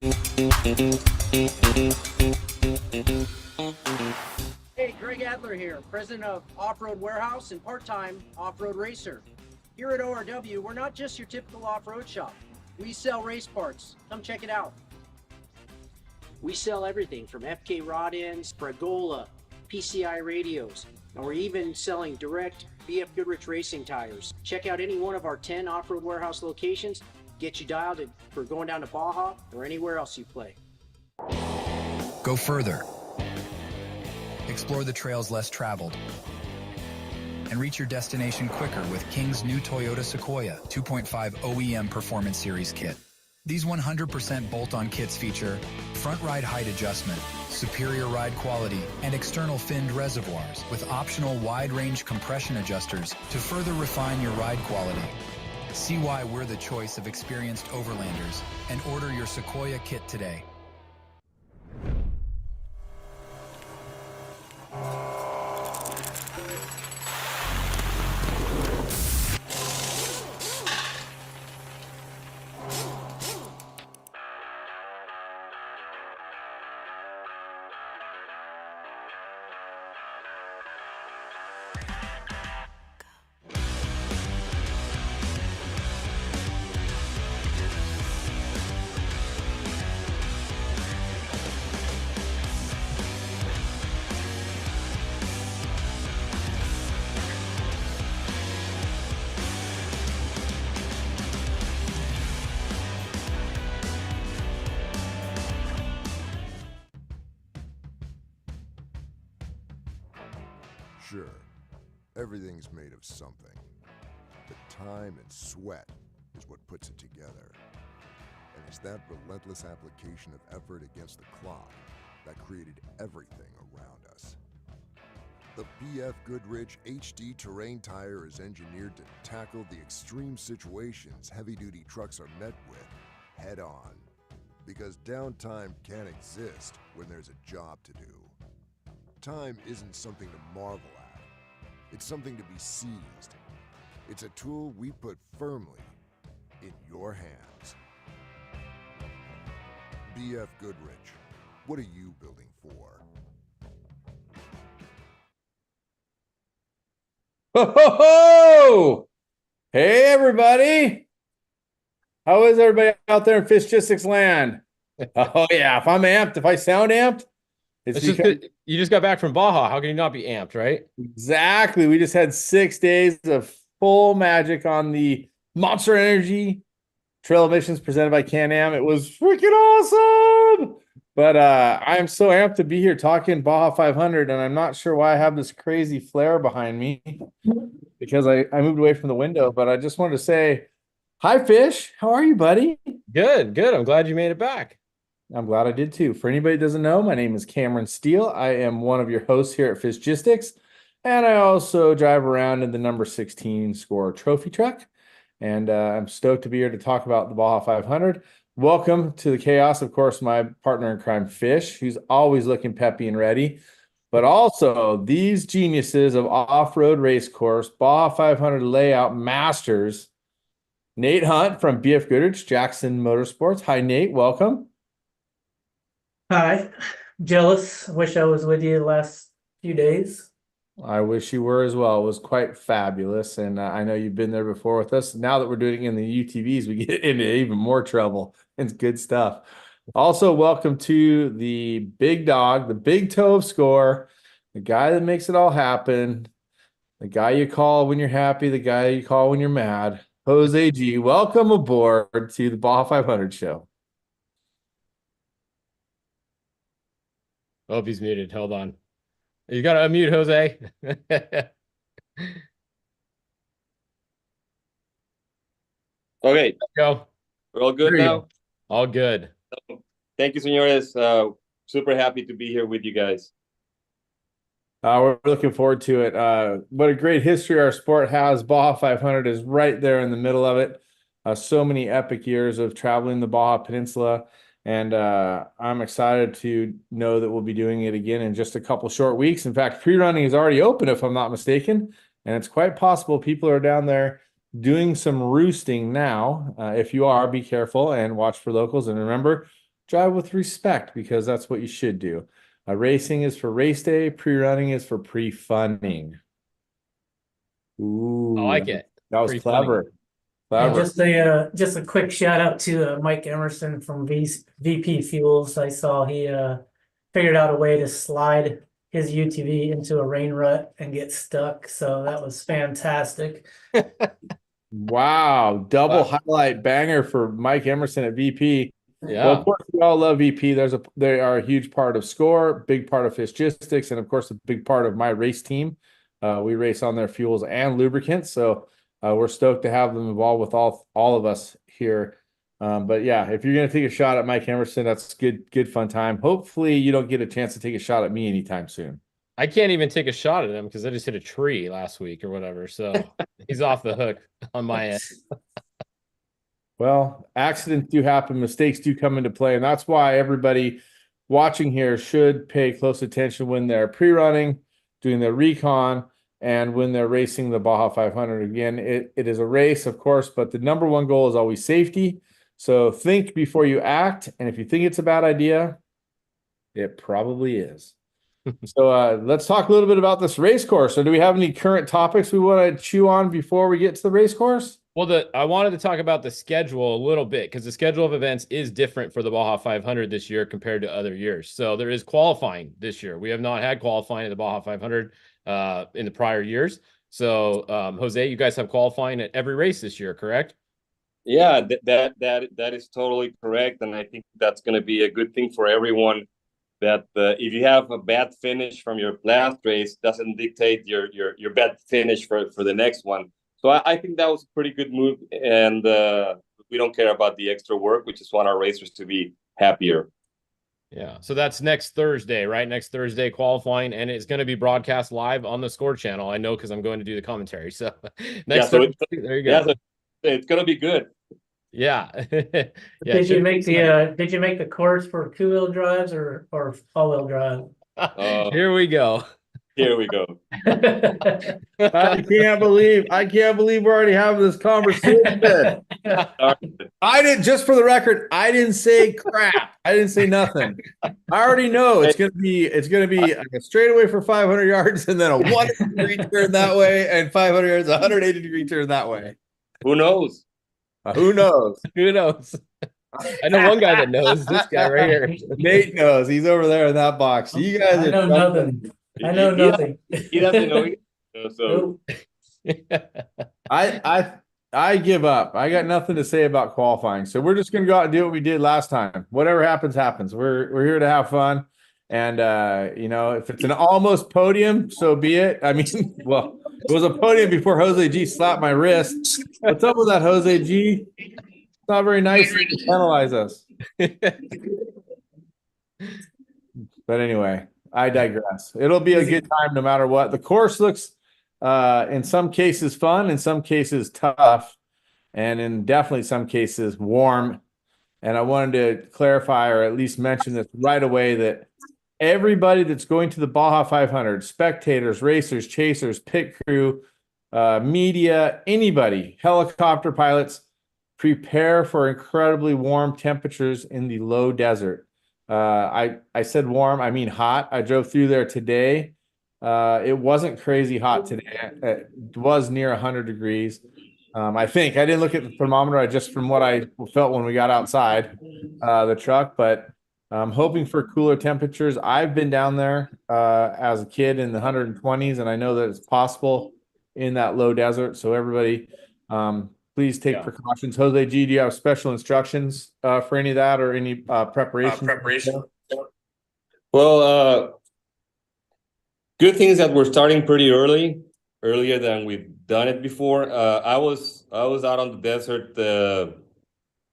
Hey, Greg Adler here, president of Off-Road Warehouse and part-time off-road racer. Here at ORW, we're not just your typical off-road shop. We sell race parts. Come check it out. We sell everything from FK rod ends, Bragola, PCI radios, and we're even selling direct BFGoodrich racing tires. Check out any one of our 10 Off-Road Warehouse locations. Get you dialed for going down to Baja or anywhere else you play. Go further. Explore the trails less traveled. And reach your destination quicker with King's new Toyota Sequoia 2.5 OEM Performance Series kit. These 100% bolt-on kits feature front ride height adjustment, superior ride quality, and external finned reservoirs with optional wide-range compression adjusters to further refine your ride quality. See why we're the choice of experienced overlanders and order your Sequoia kit today. Sure, everything's made of something, but time and sweat is what puts it together. And it's that relentless application of effort against the clock that created everything around us. The BFGoodrich HD terrain tire is engineered to tackle the extreme situations heavy-duty trucks are met with head-on, because downtime can't exist when there's a job to do. Time isn't something to marvel at. It's something to be seized. It's a tool we put firmly in your hands. BFGoodrich, what are you building for? Ho, ho, ho! Hey, everybody. How is everybody out there in Fishgistics land? Oh, yeah. If I'm amped, if I sound amped, it's just good. You just got back from Baja. How can you not be amped, right? Exactly. We just had 6 days of full magic on the Monster Energy Trail Missions presented by Can-Am. It was freaking awesome. But I'm so amped to be here talking Baja 500, and I'm not sure why I have this crazy flare behind me because I moved away from the window. But I just wanted to say, hi, Fish. How are you, buddy? Good, good. I'm glad you made it back. I'm glad I did too. For anybody that doesn't know, my name is Cameron Steele. I am one of your hosts here at Fishgistics, and I also drive around in the number 16 Score trophy truck. And I'm stoked to be here to talk about the Baja 500. Welcome to the chaos. Of course, my partner in crime, Fish, who's always looking peppy and ready. But also these geniuses of off-road race course, Baja 500 layout masters, Nate Hunt from BFGoodrich, Jackson Motorsports. Hi, Nate. Welcome. Hi, jealous. Wish I was with you the last few days. I wish you were as well. It was quite fabulous. And I know you've been there before with us. Now that we're doing it in the UTVs, we get into even more trouble. It's good stuff. Also, welcome to the big dog, the big toe of Score, the guy that makes it all happen, the guy you call when you're happy, the guy you call when you're mad, Jose G. Welcome aboard to the Baja 500 show. Oh, he's muted. Hold on. You got to unmute, Jose. Okay, Go. we're all good There you now. go. All good. Thank you, senores. Super happy to be here with you guys. We're looking forward to it. What a great history our sport has. Baja 500 is right there in the middle of it. So many epic years of traveling the Baja Peninsula. And I'm excited to know that we'll be doing it again in just a couple short weeks. In fact, pre-running is already open, if I'm not mistaken. And it's quite possible people are down there doing some roosting now. If you are, be careful and watch for locals. And remember, drive with respect, because that's what you should do. Racing is for race day. Pre-running is for pre-funning. Ooh, I like it. that was Pre-funning. clever. And Clever. just a quick shout out to Mike Emerson from VP Fuels. I saw he figured out a way to slide his UTV into a rain rut and get stuck. So that was fantastic. Wow, double Wow. highlight banger for Mike Emerson at VP. Yeah. Well, of course, we all love VP. They are a huge part of SCORE, big part of Fishgistics, and of course, a big part of my race team. We race on their fuels and lubricants, so we're stoked to have them involved with all of us here. But yeah, if you're going to take a shot at Mike Emerson, that's good fun time. Hopefully, you don't get a chance to take a shot at me anytime soon. I can't even take a shot at him because I just hit a tree last week or whatever. So he's off the hook on my end. Well, accidents do happen, mistakes do come into play, and that's why everybody watching here should pay close attention when they're pre-running, doing their recon, and when they're racing the Baja 500. Again, it is a race, of course, but the number one goal is always safety. So think before you act, and if you think it's a bad idea, it probably is. So let's talk a little bit about this race course. So do we have any current topics we want to chew on before we get to the race course? Well, I wanted to talk about the schedule a little bit because the schedule of events is different for the Baja 500 this year compared to other years. So there is qualifying this year. We have not had qualifying at the Baja 500 in the prior years. So Jose, you guys have qualifying at every race this year, correct? Yeah, that is totally correct, and I think that's going to be a good thing for everyone. That if you have a bad finish from your last race, doesn't dictate your bad finish for the next one. So I think that was a pretty good move, and we don't care about the extra work. We just want our racers to be happier. Yeah. So that's next Thursday, right? Next Thursday qualifying, and it's going to be broadcast live on the SCORE channel. I know because I'm going to do the commentary. So next Thursday, there you go. Yeah, so it's going to be good. Yeah. Yeah. Did you make the course for 2-wheel drives or all-wheel drive? Here we go. Here we go. I can't believe we're already having this conversation. I didn't, just for the record, I didn't say crap. I didn't say nothing. I already know it's gonna be a straightaway for 500 yards and then a 180-degree turn that way, and 500 yards, a 180-degree turn that way. Who knows? Who knows? Who knows? I know one guy that knows. This guy right here. Nate knows. He's over there in that box. You guys I know nothing. I know nothing. He doesn't know either, so I give up. I got nothing to say about qualifying. So we're just gonna go out and do what we did last time. Whatever happens, happens. We're here to have fun. And if it's an almost podium, so be it. I mean, well, it was a podium before Jose G slapped my wrist. What's up with that, Jose G? It's not very nice to penalize us. But anyway, I digress. It'll be a good time no matter what. The course looks in some cases fun, in some cases tough, and in definitely some cases warm. And I wanted to clarify, or at least mention this right away, that everybody that's going to the Baja 500, spectators, racers, chasers, pit crew, media, anybody, helicopter pilots, prepare for incredibly warm temperatures in the low desert. I said warm, I mean hot. I drove through there today. It wasn't crazy hot today. It was near 100 degrees. I think I didn't look at the thermometer. Just from what I felt when we got outside the truck, but I'm hoping for cooler temperatures. I've been down there as a kid in the 120s, and I know that it's possible in that low desert. So everybody, please take precautions. Jose G, do you have special instructions for any of that, or any preparation? Well, good thing is that we're starting pretty earlier than we've done it before. I was out on the desert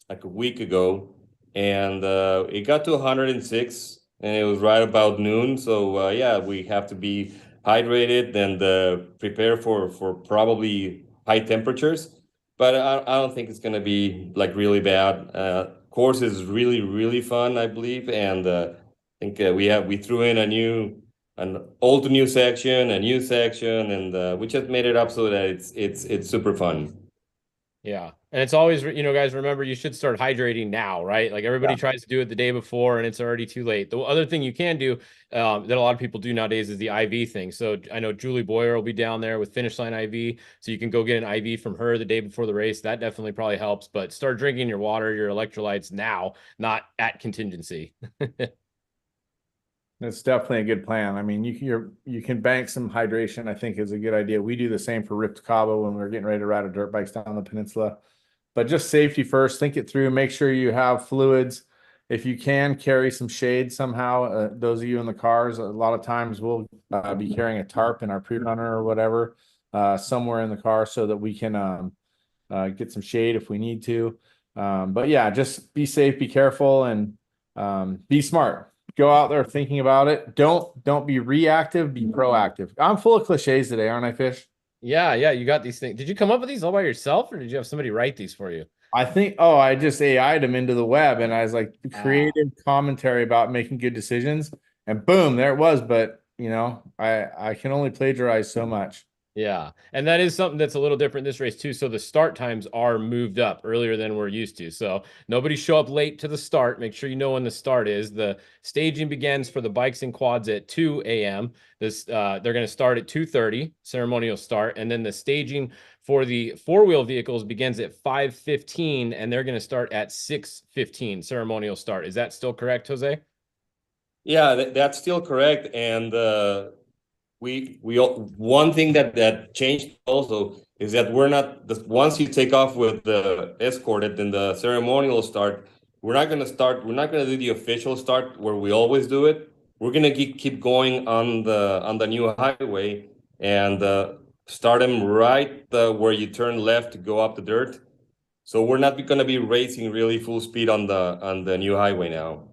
like a week ago, and it got to 106, and it was right about noon. So yeah, we have to be hydrated and prepare for probably high temperatures. But I don't think it's gonna be like really bad. Course is really fun, I believe, and I think we threw in an old to new section, a new section, and we just made it up so that it's super fun. Yeah. And it's always, guys, remember you should start hydrating now, right? Like everybody tries to do it the day before and it's already too late. The other thing you can do that a lot of people do nowadays is the IV thing. So I know Julie Boyer will be down there with Finish Line IV. So you can go get an IV from her the day before the race. That definitely probably helps. But start drinking your water, your electrolytes now, not at contingency. That's definitely a good plan. I mean, you can bank some hydration, I think is a good idea. We do the same for Rift Cabo when we're getting ready to ride our dirt bikes down the peninsula. But just safety first, think it through, make sure you have fluids. If you can carry some shade somehow, those of you in the cars, a lot of times we'll be carrying a tarp in our pre-runner or whatever, somewhere in the car so that we can get some shade if we need to. But yeah, just be safe, be careful, and be smart. Go out there thinking about it. Don't be reactive, be proactive. I'm full of cliches today, aren't I, Fish? Yeah, you got these things. Did you come up with these all by yourself, or did you have somebody write these for you? I think, I just AI'd them into the web and I was like, creative commentary about making good decisions. And boom, there it was. But, I can only plagiarize so much. Yeah. And that is something that's a little different this race too. So the start times are moved up earlier than we're used to. So nobody show up late to the start. Make sure you know when the start is. The staging begins for the bikes and quads at 2 a.m. They're going to start at 2:30, ceremonial start. And then the staging for the four-wheel vehicles begins at 5:15, and they're going to start at 6:15, ceremonial start. Is that still correct, Jose? Yeah, that's still correct. And one thing that changed also is that we're not once you take off with the escorted and the ceremonial start, we're not going to do the official start where we always do it. We're going to keep going on the new highway and start them right where you turn left to go up the dirt. So we're not going to be racing really full speed on the new highway now.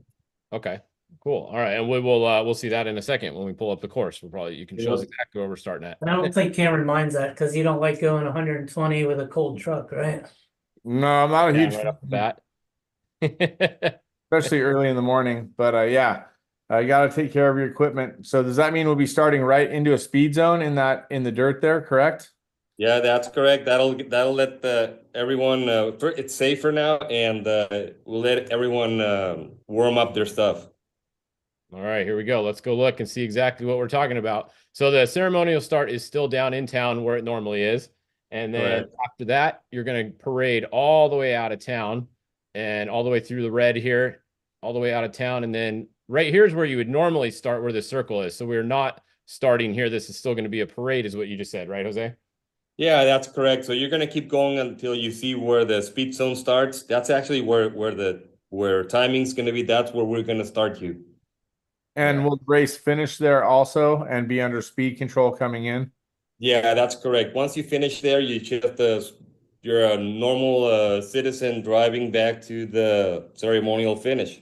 Okay. Cool. All right, and we'll see that in a second when we pull up the course. You can show us exactly where we're starting at. And I don't think Cameron minds that because you don't like going 120 with a cold truck, right? No, I'm not a huge right off the bat. especially early in the morning. But yeah, you got to take care of your equipment. So does that mean we'll be starting right into a speed zone in the dirt there? Correct? Yeah, that's correct. That'll let everyone. It's safer now, and we'll let everyone warm up their stuff. All right, here we go. Let's go look and see exactly what we're talking about. So the ceremonial start is still down in town where it normally is. And then after that, you're going to parade all the way out of town and all the way through the red here, all the way out of town. And then right here is where you would normally start where the circle is. So we're not starting here. This is still going to be a parade is what you just said, right, Jose? Yeah, that's correct. So you're going to keep going until you see where the speed zone starts. That's actually where timing's going to be. That's where we're going to start you. And will the race finish there also and be under speed control coming in? Yeah, that's correct. Once you finish there, you're a normal citizen driving back to the ceremonial finish.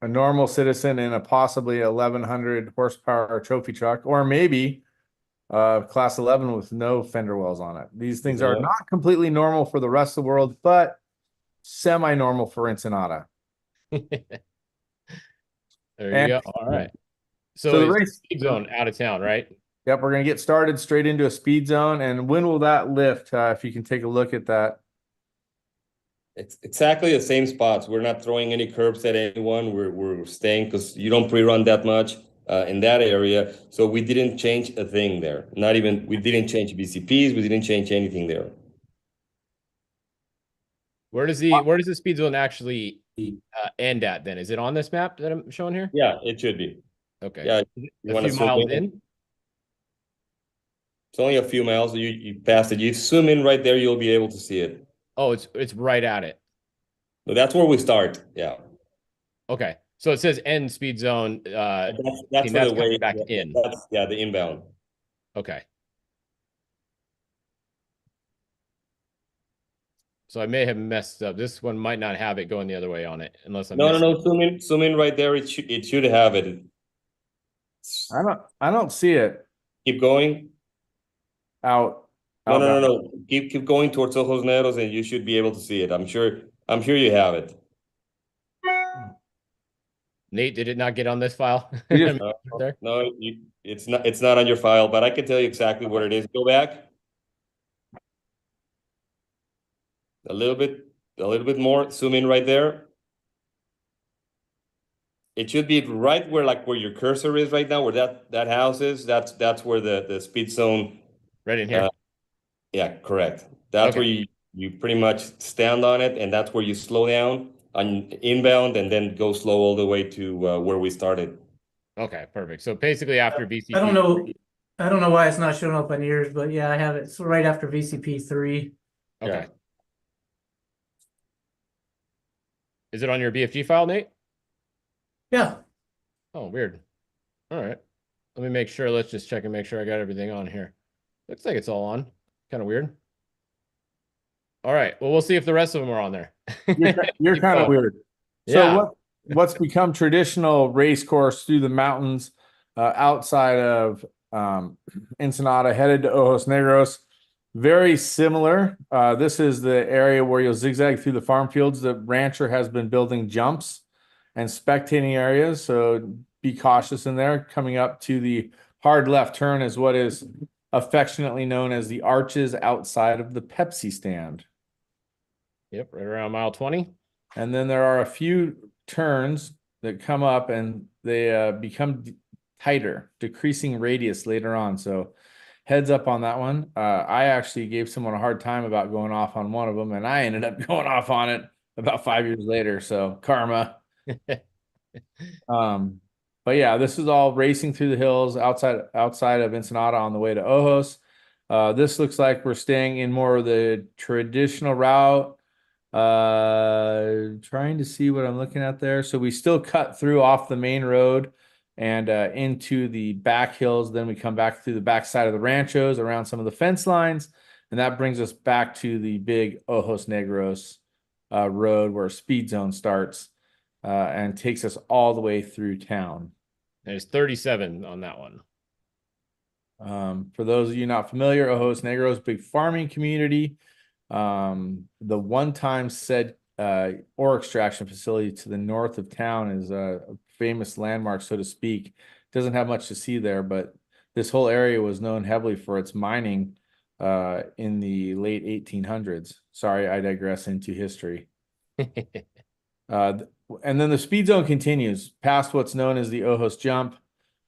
A normal citizen in a possibly 1100 horsepower trophy truck, or maybe class 11 with no fender wells on it. These things are not completely normal for the rest of the world, but semi-normal for Ensenada. There you go. All right. So the race speed zone out of town, right? Yep, we're going to get started straight into a speed zone. And when will that lift? If you can take a look at that. It's exactly the same spots. We're not throwing any curbs at anyone. We're staying because you don't pre-run that much in that area. So we didn't change a thing there. We didn't change BCPs. We didn't change anything there. Where does the speed zone actually end at then? Is it on this map that I'm showing here? Yeah, it should be. Okay. Yeah, a few miles in. It's only a few miles. You passed it. You zoom in right there, you'll be able to see it. Oh, it's right at it. So that's where we start. Yeah. Okay. So it says end speed zone. That's the way back in. The inbound. Okay. So I may have messed up. This one might not have it going the other way on it, unless I'm no. Zoom in right there. It should have it. I don't see it. Keep going. Out. No. Keep going towards Ojos Negros, and you should be able to see it. I'm sure you have it. Nate, did it not get on this file? No, it's not on your file, but I can tell you exactly what it is. Go back. a little bit more. Zoom in right there. It should be right where your cursor is right now, where that house is. That's where the speed zone. Right in here. Yeah, correct. That's where Okay. you pretty much stand on it, and that's where you slow down on inbound, and then go slow all the way to where we started. Okay, perfect. So basically after I VCP. don't know. I don't know why it's not showing up on yours, but yeah, I have it. It's right after VCP 3. Okay. Yeah. Is it on your BFG file, Nate? Yeah. Oh, weird. All right. Let me make sure. Let's just check and make sure I got everything on here. Looks like it's all on. Kind of weird. All right. Well, we'll see if the rest of them are on there. You're Keep kind of going. weird. So Yeah. what's become traditional race course through the mountains outside of Ensenada, headed to Ojos Negros. Very similar. This is the area where you'll zigzag through the farm fields. The rancher has been building jumps and spectating areas, so be cautious in there. Coming up to the hard left turn is what is affectionately known as the arches outside of the Pepsi stand. Yep. Right around mile 20. And then there are a few turns that come up and they become tighter, decreasing radius later on. So heads up on that one. I actually gave someone a hard time about going off on one of them, and I ended up going off on it about 5 years later. So karma. But yeah, this is all racing through the hills outside of Ensenada on the way to Ojos. This looks like we're staying in more of the traditional route. Trying to see what I'm looking at there. So we still cut through off the main road and into the back hills. Then we come back through the back side of the ranchos around some of the fence lines. And that brings us back to the big Ojos Negros road where speed zone starts and takes us all the way through town. There's 37 on that one. For those of you not familiar, Ojos Negros, big farming community. The one-time said ore extraction facility to the north of town is a famous landmark, so to speak. Doesn't have much to see there, but this whole area was known heavily for its mining in the late 1800s. Sorry, I digress into history. And then the speed zone continues past what's known as the Ojos Jump.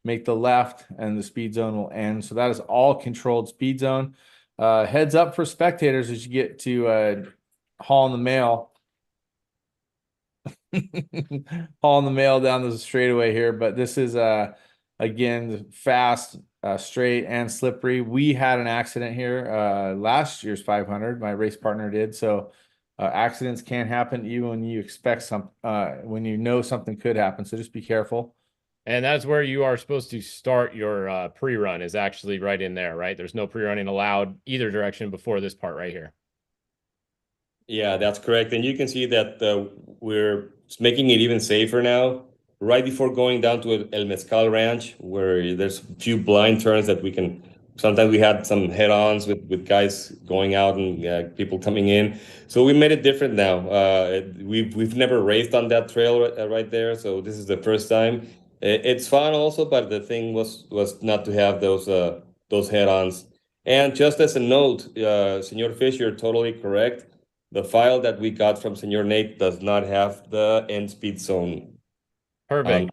Make the left, and the speed zone will end. So that is all controlled speed zone. Heads up for spectators as you get to hauling the mail. Hauling the mail down the straightaway here, but this is again fast, straight, and slippery. We had an accident here last year's 500. My race partner did. So accidents can happen even when you expect when you know something could happen. So just be careful. And that's where you are supposed to start your pre-run, is actually right in there, right? There's no pre-running allowed either direction before this part right here. Yeah, that's correct. And you can see that we're making it even safer now. Right before going down to El Mezcal Ranch, where there's a few blind turns that we can. Sometimes we had some head-ons with guys going out and people coming in. So we made it different now. We've never raced on that trail right there, so this is the first time. It's fun also, but the thing was not to have those head-ons. And just as a note, Senor Fish, you're totally correct. The file that we got from Senor Nate does not have the end speed zone. Perfect.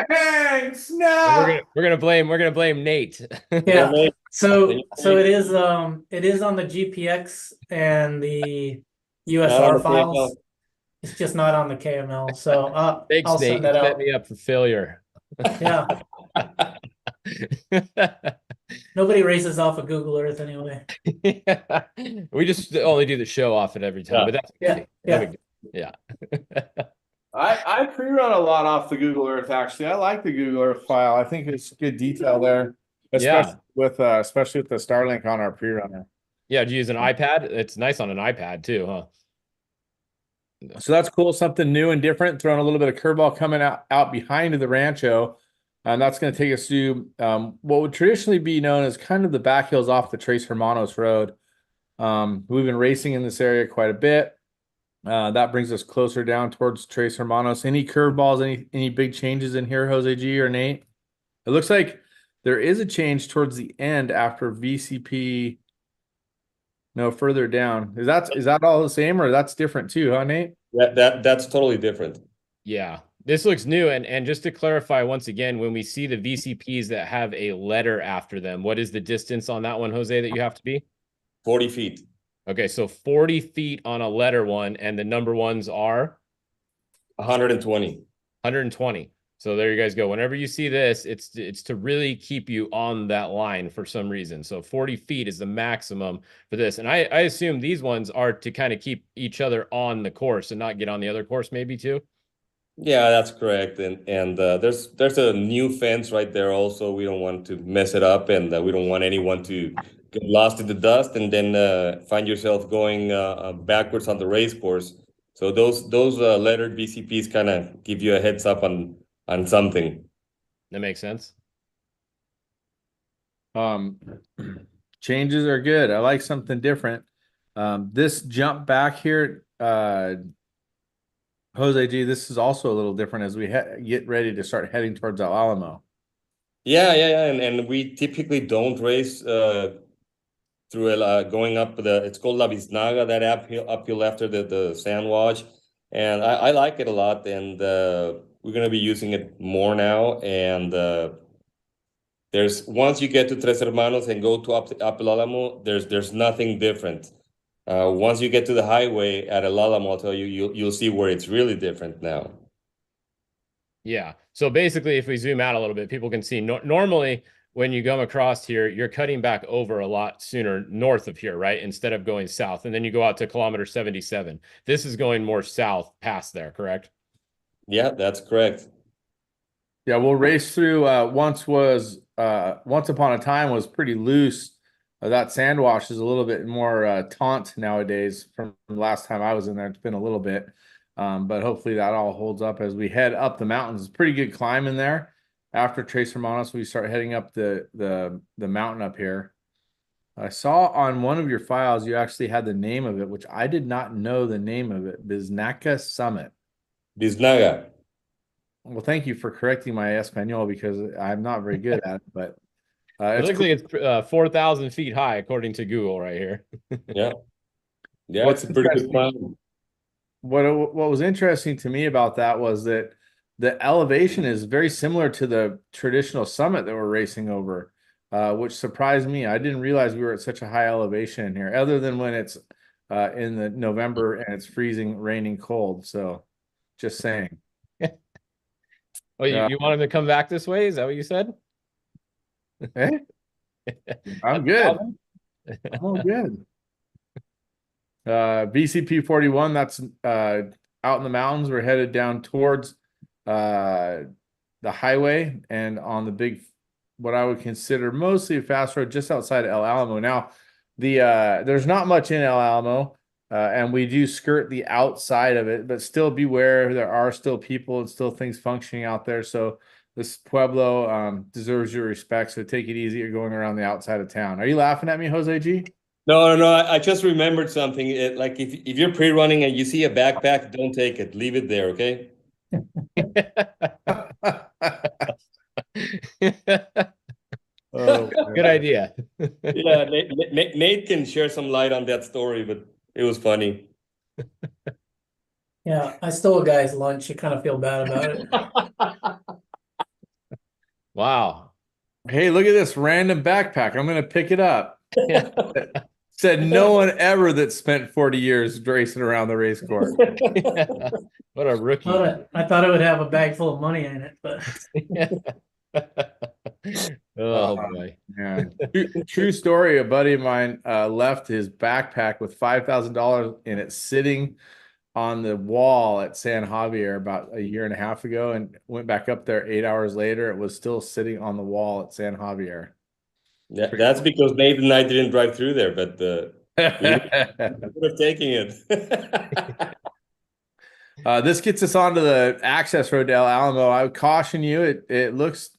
Thanks. And No. we're gonna blame Nate. Yeah. Nate, So Nate, it is on the GPX and the not on USR the files. PFL. It's just not on the KML. So Thanks, I'll Nate. send that You set out. me up for failure. Yeah. Nobody races off of Google Earth anyway. Yeah. We just only do the show off it every time, Yeah. but that's Yeah. okay. No big deal. Yeah. I pre-run a lot off the Google Earth. Actually, I like the Google Earth file. I think it's good detail there, especially with the Starlink on our pre-runner. Yeah, do you use an iPad? It's nice on an iPad too, huh? So that's cool. Something new and different. Throwing a little bit of curveball coming out behind the Rancho. And that's going to take us to what would traditionally be known as kind of the back hills off the Tres Hermanos Road. We've been racing in this area quite a bit. That brings us closer down towards Tres Hermanos. Any curveballs, any big changes in here, Jose G or Nate? It looks like there is a change towards the end after VCP No, further down. Is that all the same, or that's different too, huh, Nate? That's totally different. Yeah, this looks new. And just to clarify once again, when we see the VCPs that have a letter after them, what is the distance on that one, Jose, that you have to be? 40 feet. Okay, so 40 feet on a letter one, and the number ones are 120. 120. So there you guys go. Whenever you see this, it's to really keep you on that line for some reason. So 40 feet is the maximum for this. And I assume these ones are to kind of keep each other on the course and not get on the other course maybe too. Yeah, that's correct. And there's a new fence right there also. We don't want to mess it up, and we don't want anyone to get lost in the dust and then find yourself going backwards on the race course. So those lettered VCPs kind of give you a heads up on something. That makes sense. Changes are good. I like something different. This jump back here, Jose G, this is also a little different as we get ready to start heading towards El Alamo. Yeah. And we typically don't race through going up it's called La Biznaga, that uphill after the sand wash. And I like it a lot, and we're gonna be using it more now. And there's once you get to Tres Hermanos and go to up El Alamo, there's nothing different. Once you get to the highway at El Alamo, I'll tell you, you'll see where it's really different now. Yeah. So basically, if we zoom out a little bit, people can see normally when you come across here, you're cutting back over a lot sooner north of here, right? Instead of going south. And then you go out to kilometer 77. This is going more south past there, correct? Yeah, that's correct. Yeah, we'll race through once upon a time was pretty loose. That sand wash is a little bit more taunt nowadays from the last time I was in there. It's been a little bit. But hopefully that all holds up as we head up the mountains. It's a pretty good climb in there. After Tres Hermanos, we start heading up the mountain up here. I saw on one of your files you actually had the name of it, which I did not know the name of it. Biznaga Summit. Biznaga. Well, thank you for correcting my Espanol because I'm not very good at it. But it looks like it's 4,000 feet high according to Google right here. Yeah, it's a pretty good climb. What was interesting to me about that was that the elevation is very similar to the traditional summit that we're racing over, which surprised me. I didn't realize we were at such a high elevation in here, other than when it's in the November and it's freezing, raining, cold. So just saying. Oh, you want him to come back this way? Is that what you said? Hey, I'm good. I'm all good. VCP 41, that's out in the mountains. We're headed down towards the highway and on the big, what I would consider mostly a fast road just outside El Alamo. Now, there's not much in El Alamo, and we do skirt the outside of it, but still beware. There are still people and still things functioning out there. So this Pueblo deserves your respect. So take it easy. You're going around the outside of town. Are you laughing at me, Jose G? No. I just remembered something. Like if you're pre-running and you see a backpack, don't take it. Leave it there, okay? Oh, good idea. Yeah, Nate can share some light on that story, but it was funny. Yeah, I stole a guy's lunch. You kind of feel bad about it. Wow. Hey, look at this random backpack. I'm going to pick it up. Said no one ever that spent 40 years racing around the race course. What a rookie. I thought it would have a bag full of money in it, but oh boy. Yeah. True story. A buddy of mine left his backpack with $5,000 in it sitting on the wall at San Javier about a year and a half ago, and went back up there 8 hours later. It was still sitting on the wall at San Javier. Yeah, that's because Nate and I didn't drive through there, but we were taking it. This gets us onto the access road to El Alamo. I would caution you, it looks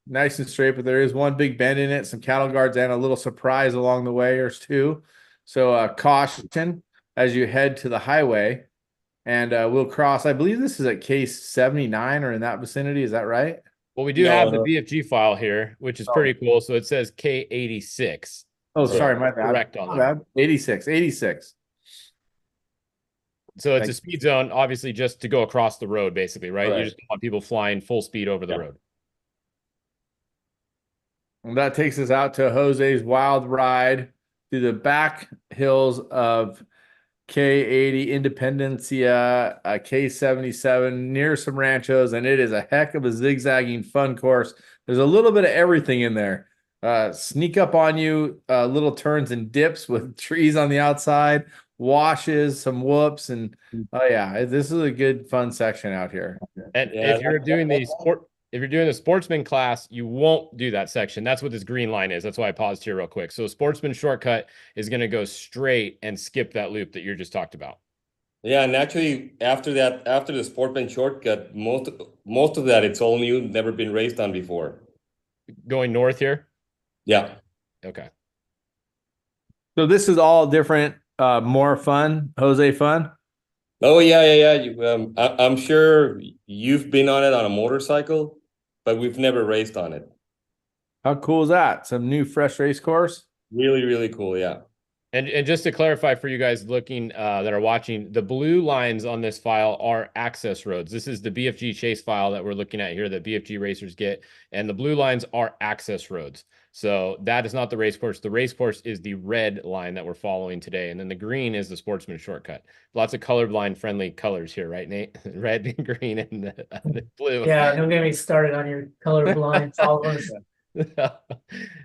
nice and straight, but there is one big bend in it, some cattle guards, and a little surprise along the way or two. So caution as you head to the highway. And we'll cross, I believe this is at case 79 or in that vicinity. Is that right? Well, we do have the BFG file here, which is pretty cool. So it says K86. Oh, So sorry, my bad. correct on My that. bad. 86. So it's a Thank speed zone, obviously, just to go across the road, basically, right? You Right. just don't want people flying full speed over the Yeah. road. And that takes us out to Jose's wild ride through the back hills of K80 Independencia, K77 near some ranchos, and it is a heck of a zigzagging fun course. There's a little bit of everything in there. Sneak up on you, little turns and dips with trees on the outside, washes, some whoops, and oh yeah, this is a good fun section out here. And Yeah, if you're doing if you're doing the sportsman class, you won't do that section. That's what this green line is. That's why I paused here real quick. So sportsman shortcut is going to go straight and skip that loop that you just talked about. Yeah, and actually after that, after the Sportman shortcut, most of that it's all new, never been raced on before. Going north here. Yeah. Okay. So this is all different, more fun, Jose fun. Oh yeah. I'm sure you've been on it on a motorcycle, but we've never raced on it. How cool is that? Some new fresh race course. Really, really cool. Yeah. And just to clarify for you guys looking that are watching, the blue lines on this file are access roads. This is the BFG chase file that we're looking at here that BFG racers get, and the blue lines are access roads. So that is not the race course. The race course is the red line that we're following today, and then the green is the sportsman shortcut. Lots of colorblind friendly colors here, right, Nate? Red, green, and the blue. Yeah, don't get me started on your colorblind followers.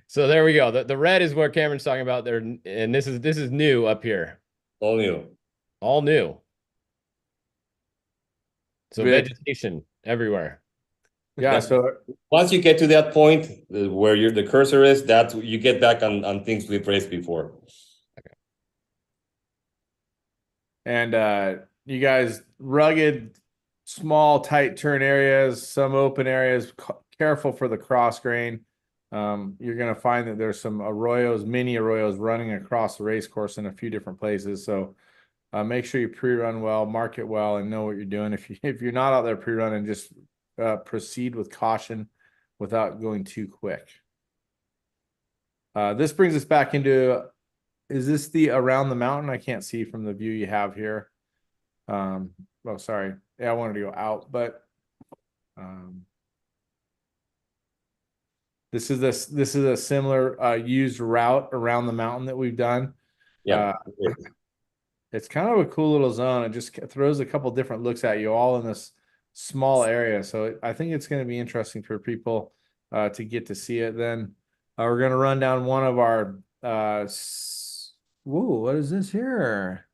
So there we go. The red is where Cameron's talking about there, and this is new up here. All new. All new. So Good. vegetation everywhere. Yeah. So Once you get to that point where the cursor is, that's you get back on things we've raced before. and you guys, rugged, small, tight turn areas, some open areas. Careful for the cross grain. You're going to find that there's some arroyos, mini arroyos running across the race course in a few different places. So make sure you pre-run well, mark it well, and know what you're doing. If you're not out there pre-running, just proceed with caution without going too quick. This brings us back into, is this the around the mountain? I can't see from the view you have here. Oh, sorry. Yeah, I wanted to go out, but this is a similar used route around the mountain that we've done. Yeah. It's kind of a cool little zone. It just throws a couple different looks at you all in this small area. So I think it's going to be interesting for people to get to see it. Then we're going to run down one of our whoa, what is this here?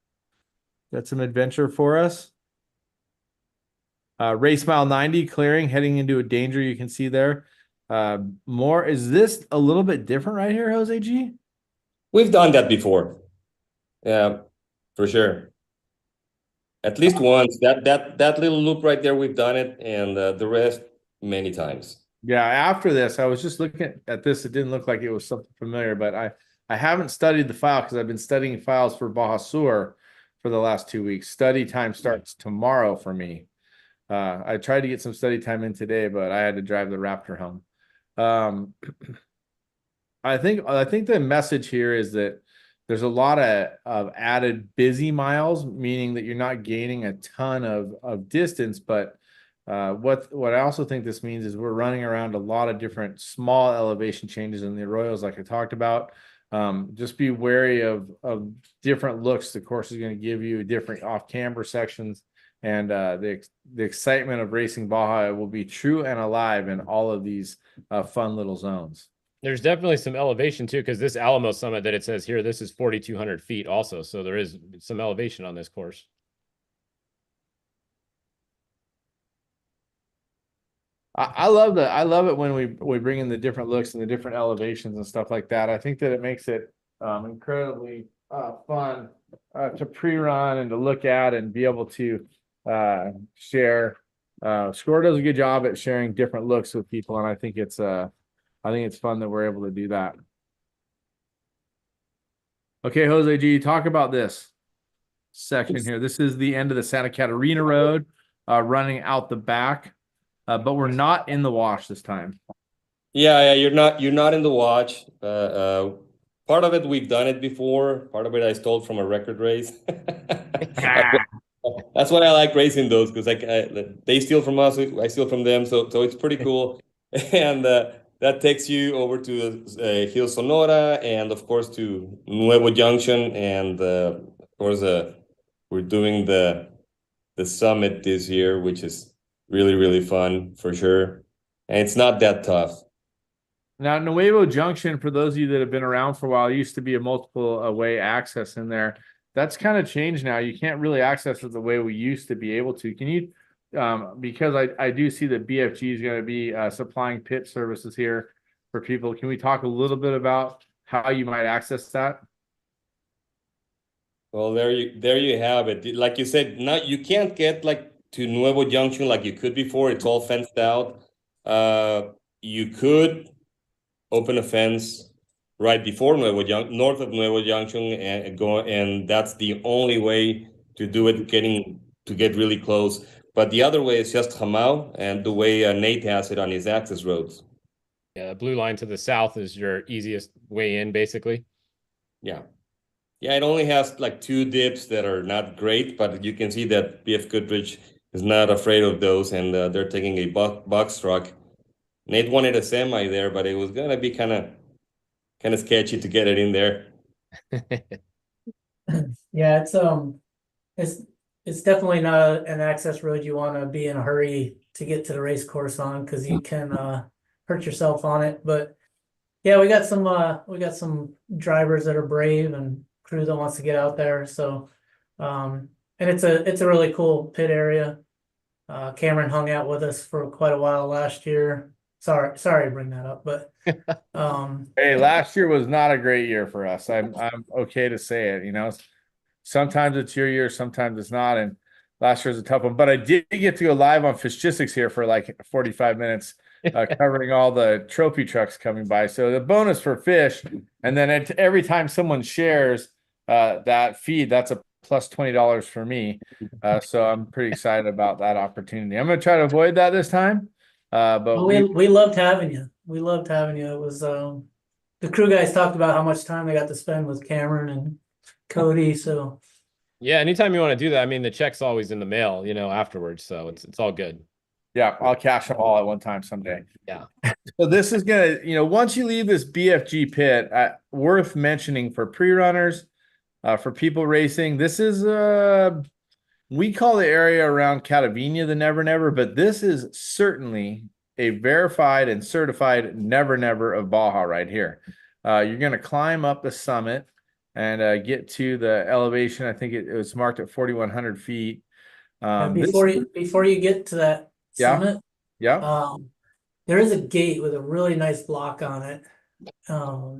Got some adventure for us. Race mile 90 clearing, heading into a danger. You can see there. More, is this a little bit different right here, Jose G? We've done that before. Yeah, for sure. At least once. That little loop right there, we've done it, and the rest many times. Yeah, after this, I was just looking at this. It didn't look like it was something familiar, but I haven't studied the file because I've been studying files for Baja Sur for the last 2 weeks. Study time starts tomorrow for me. I tried to get some study time in today, but I had to drive the Raptor home. I think the message here is that there's a lot of added busy miles, meaning that you're not gaining a ton of distance. But what I also think this means is we're running around a lot of different small elevation changes in the arroyos, like I talked about. Just be wary of different looks the course is going to give you, different off-camber sections, and the excitement of racing Baja will be true and alive in all of these fun little zones. There's definitely some elevation too, because this Alamo summit that it says here, this is 4,200 feet also. So there is some elevation on this course. I love that. I love it when we bring in the different looks and the different elevations and stuff like that. I think that it makes it incredibly fun to pre-run and to look at and be able to share. Score does a good job at sharing different looks with people, and I think it's fun that we're able to do that. Okay, Jose G, talk about this section here. This is the end of the Santa Catarina Road, running out the back, but we're not in the wash this time. Yeah, you're not in the watch. part of it we've done it before. Part of it I stole from a record race. That's why I like racing those, because they steal from us, I steal from them, so it's pretty cool. And that takes you over to Hill Sonora, and of course to Nuevo Junction, and of course we're doing the summit this year, which is really fun for sure, and it's not that tough. Now, Nuevo Junction, for those of you that have been around for a while, used to be a multiple way access in there. That's kind of changed now. You can't really access it the way we used to be able to. Can you, because I do see that BFG is going to be supplying pit services here for people. Can we talk a little bit about how you might access that? Well, there you have it. Like you said, now you can't get like to Nuevo Junction like you could before. It's all fenced out. You could open a fence right before north of Nuevo Junction, and go, and that's the only way to do it, to get really close. But the other way is just Jamao, and the way Nate has it on his access roads. Yeah, the blue line to the south is your easiest way in, basically. Yeah. Yeah, it only has like 2 dips that are not great, but you can see that BFGoodrich is not afraid of those, and they're taking a box truck. Nate wanted a semi there, but it was gonna be kind of sketchy to get it in there. Yeah, it's definitely not an access road you want to be in a hurry to get to the race course on, because you can hurt yourself on it. But yeah, we got some drivers that are brave and crew that wants to get out there. So and it's a really cool pit area. Cameron hung out with us for quite a while last year. Sorry to bring that up, but Hey, last year was not a great year for us. I'm okay to say it. You know, sometimes it's your year, sometimes it's not. And last year was a tough one. But I did get to go live on Fishgistics here for like 45 minutes, covering all the trophy trucks coming by. So the bonus for Fish, and then every time someone shares that feed, that's a plus $20 for me. So I'm pretty excited about that opportunity. I'm going to try to avoid that this time. But we loved having you. We loved having you. It was the crew guys talked about how much time they got to spend with Cameron and Cody. So yeah, anytime you want to do that, I mean, the check's always in the mail, afterwards. So it's all good. Yeah, I'll cash them all at one time someday. Yeah. So this is gonna, once you leave this BFG pit, worth mentioning for pre-runners, for people racing, this is we call the area around Catavina the Never Never, but this is certainly a verified and certified Never Never of Baja right here. You're going to climb up the summit and get to the elevation. I think it was marked at 4,100 feet. before you get to that summit, there is a gate with a really nice block on it.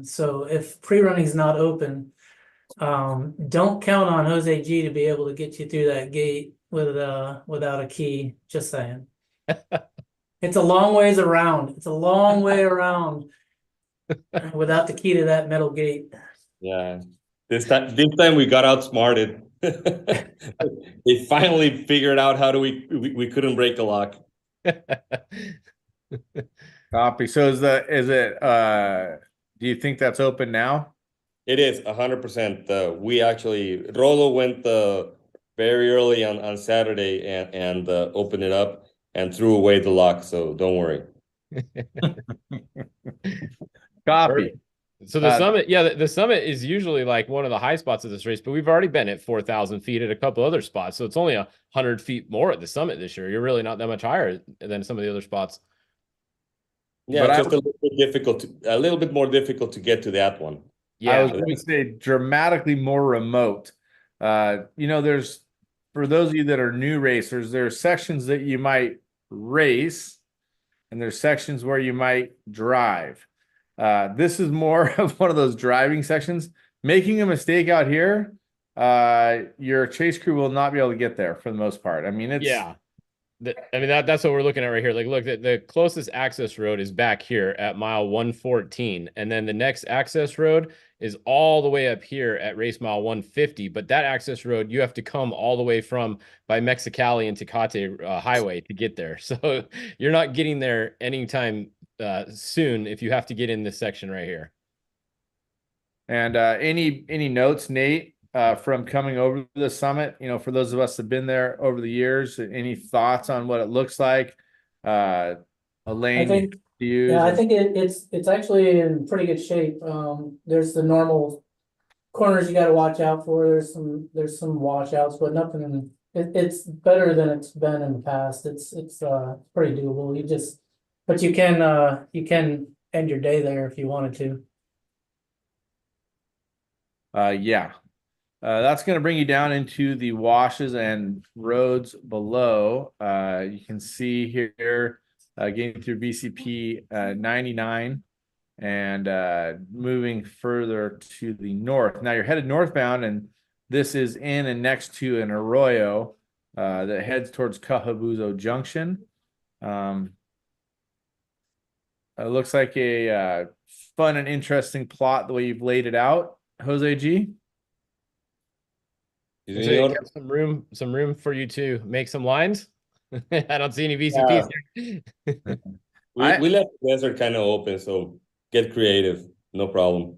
So if pre-running is not open, don't count on Jose G to be able to get you through that gate without a key. Just saying. It's a long ways around. It's a long way around without the key to that metal gate. Yeah. This time we got outsmarted. They finally figured out how we couldn't break the lock. Copy. So do you think that's open now? It is 100%. We actually, Rolo went very early on Saturday and opened it up and threw away the lock. So don't worry. Copy. So the summit, the summit is usually like one of the high spots of this race, but we've already been at 4,000 feet at a couple other spots. So it's only 100 feet more at the summit this year. You're really not that much higher than some of the other spots. Yeah, but just a little bit more difficult to get to that one. Yeah, I was going to say dramatically more remote. There's, for those of you that are new racers, there are sections that you might race, and there's sections where you might drive. This is more of one of those driving sections. Making a mistake out here, your chase crew will not be able to get there for the most part. I mean, that's what we're looking at right here. Like, look, the closest access road is back here at mile 114. And then the next access road is all the way up here at race mile 150. But that access road, you have to come all the way by Mexicali and Tecate highway to get there. So you're not getting there anytime soon if you have to get in this section right here. And any notes, Nate, from coming over the summit? You know, for those of us that have been there over the years, any thoughts on what it looks like? I Elaine, think, to use yeah, I and- think it's actually in pretty good shape. There's the normal corners you got to watch out for. There's some washouts, but nothing. It's better than it's been in the past. It's pretty doable. But you can end your day there if you wanted to. yeah. That's going to bring you down into the washes and roads below. You can see here, getting through BCP 99 and moving further to the north. Now you're headed northbound, and this is in and next to an arroyo that heads towards Cajabuzo Junction. It looks like a fun and interesting plot the way you've laid it out, Jose G. Is So there any you other- got some room for you to make some lines. I don't see any VCPs here. We left the desert kind of open, so get creative, no problem.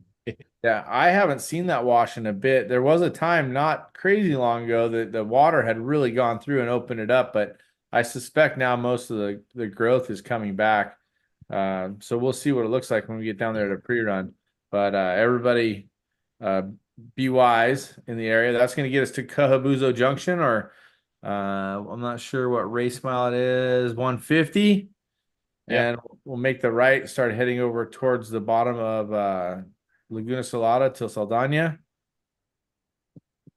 Yeah, I haven't seen that wash in a bit. There was a time not crazy long ago that the water had really gone through and opened it up, but I suspect now most of the growth is coming back. So we'll see what it looks like when we get down there to pre-run. But everybody be wise in the area. That's going to get us to Cajabuzo Junction, or I'm not sure what race mile it is, 150. Yeah. And we'll make the right, start heading over towards the bottom of Laguna Salada till Saldana.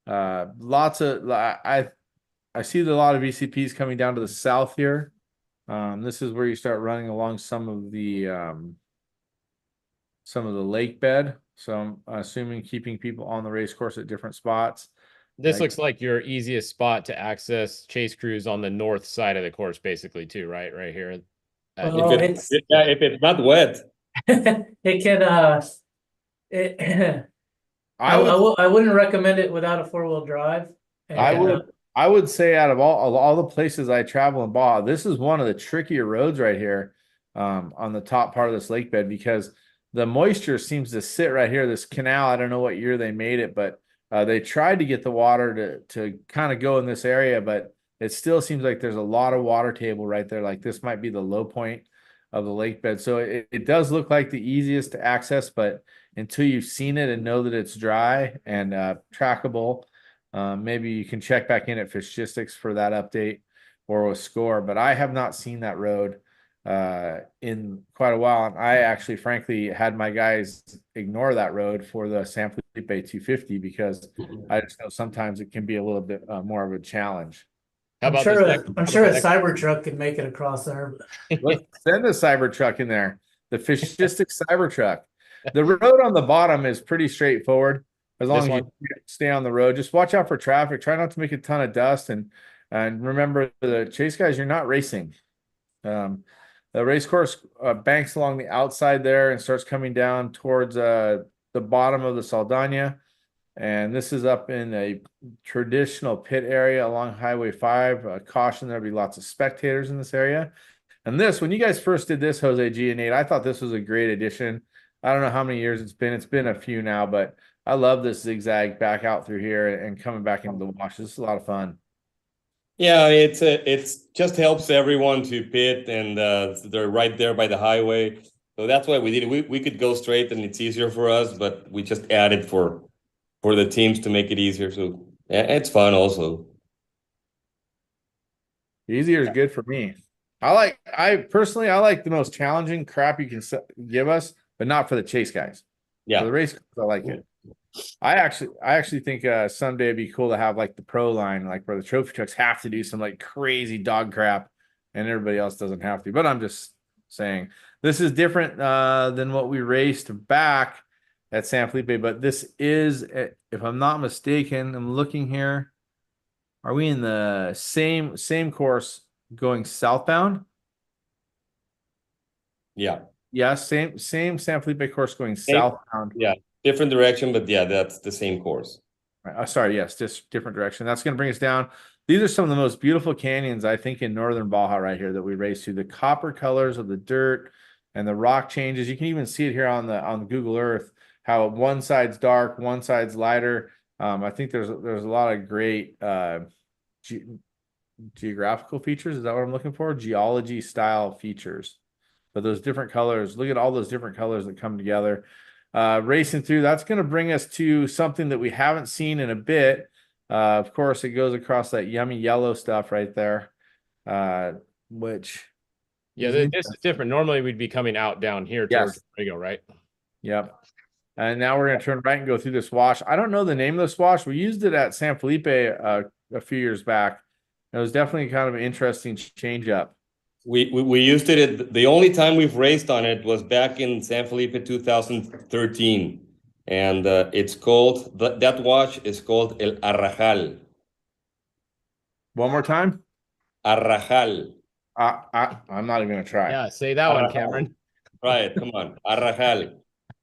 Lots of I see a lot of VCPs coming down to the south here. This is where you start running along some of the lake bed. So I'm assuming keeping people on the race course at different spots. This looks like your easiest spot to access chase crews on the north side of the course, basically, too, right? Right here. Well, If it's not wet, it can I wouldn't recommend it without a 4-wheel drive. I would say out of all the places I travel in Baja, this is one of the trickier roads right here, on the top part of this lake bed, because the moisture seems to sit right here. This canal, I don't know what year they made it, but they tried to get the water to kind of go in this area, but it still seems like there's a lot of water table right there. Like this might be the low point of the lake bed. So it does look like the easiest to access, but until you've seen it and know that it's dry and trackable, maybe you can check back in at Fishgistics for that update or with Score. But I have not seen that road in quite a while. And I actually, frankly, had my guys ignore that road for the San Felipe 250 because I just know sometimes it can be a little bit more of a challenge. How I'm about sure this I'm sure a Cybertruck could make it across there. Let's send a Cybertruck in there. The Fishgistics Cybertruck. The road on the bottom is pretty straightforward. As long as you stay on the road, just watch out for traffic. Try not to make a ton of dust, and remember, the chase guys, you're not racing. The race course banks along the outside there and starts coming down towards the bottom of the Saldana. And this is up in a traditional pit area along Highway 5. Caution, there'll be lots of spectators in this area. And this, when you guys first did this, Jose G and Nate, I thought this was a great addition. I don't know how many years it's been. It's been a few now, but I love this zigzag back out through here and coming back into the wash. This is a lot of fun. yeah, it's just helps everyone to pit, and they're right there by the highway. So that's why we did it. We could go straight, and it's easier for us, but we just added for the teams to make it easier. So yeah, it's fun also. Easier is good for me. I personally like the most challenging crap you can give us, but not for the chase guys. Yeah. For the race, I like it. I actually think someday it'd be cool to have like the pro line, like where the trophy trucks have to do some like crazy dog crap and everybody else doesn't have to. But I'm just saying this is different than what we raced back at San Felipe. But this is, if I'm not mistaken, I'm looking here. Are we in the same course going southbound? Yeah. Yeah, same San Felipe course going southbound. Yeah, different direction, but yeah, that's the same course. Right. Sorry, yes, just different direction. That's going to bring us down. These are some of the most beautiful canyons, I think, in northern Baja right here that we race through. The copper colors of the dirt and the rock changes. You can even see it here on the Google Earth. how one side's dark, one side's lighter. I think there's a lot of great geographical features. Is that what I'm looking for? Geology style features. But those different colors, look at all those different colors that come together. Racing through, that's going to bring us to something that we haven't seen in a bit. Of course, it goes across that yummy yellow stuff right there, which Yeah, this is different. Normally, we'd be coming out down here towards Rigo, right? Yep. And now we're going to turn right and go through this wash. I don't know the name of this wash. We used it at San Felipe a few years back. It was definitely kind of an interesting change up. We used it the only time we've raced on it was back in San Felipe 2013. And it's called, that wash is called El Arrajal. One more time. Arrajal. I'm not even going to try. Yeah, say that one, Cameron. Try it. Come on. Arrajal.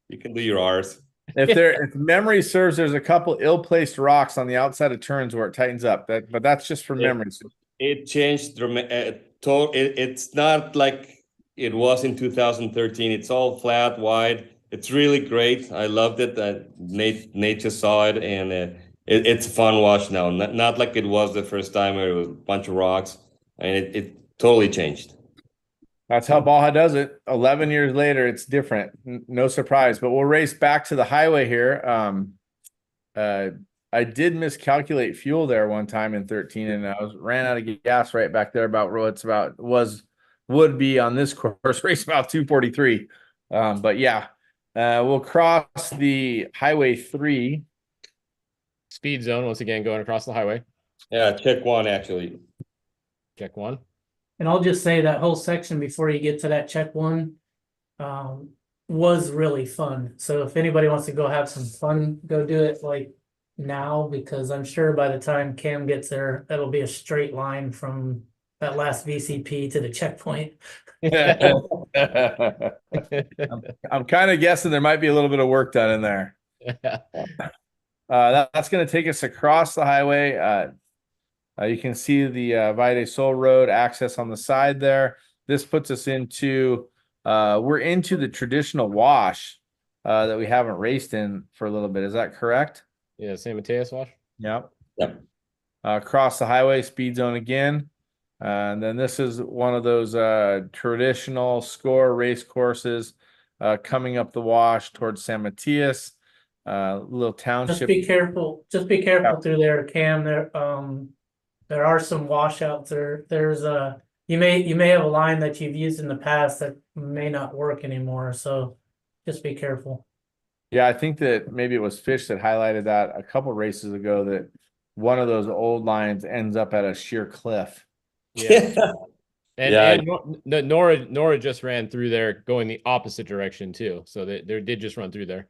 You can do your R's. If memory serves, there's a couple ill-placed rocks on the outside of turns where it tightens up. But that's just from memory. It changed. It's not like it was in 2013. It's all flat, wide. It's really great. I loved it. Nate just saw it, and it's a fun watch now. Not like it was the first time where it was a bunch of rocks, and it totally changed. That's how Baja does it. 11 years later, it's different. No surprise. But we'll race back to the highway here. I did miscalculate fuel there one time in 13, and I ran out of gas right back there about would be on this course race about 243. But yeah, we'll cross the highway 3. Speed zone once again going across the highway. Yeah, check 1 actually. Check 1. And I'll just say that whole section before you get to that check 1 was really fun. So if anybody wants to go have some fun, go do it like now, because I'm sure by the time Cam gets there, that'll be a straight line from that last VCP to the checkpoint. I'm kind of guessing there might be a little bit of work done in there. That's going to take us across the highway. You can see the Valle de Sol Road access on the side there. This puts us into, we're into the traditional wash that we haven't raced in for a little bit. Is that correct? Yeah, San Mateos wash. Yep. Yep. Across the highway, speed zone again. And then this is one of those traditional score race courses coming up the wash towards San Matias, little township. Just be careful. Just be careful through there, Cam. There are some washouts there. There's you may have a line that you've used in the past that may not work anymore. So just be careful. Yeah, I think that maybe it was Fish that highlighted that a couple races ago, that one of those old lines ends up at a sheer cliff. Yeah. And Nora just ran through there going the opposite direction too. So they did just run through there.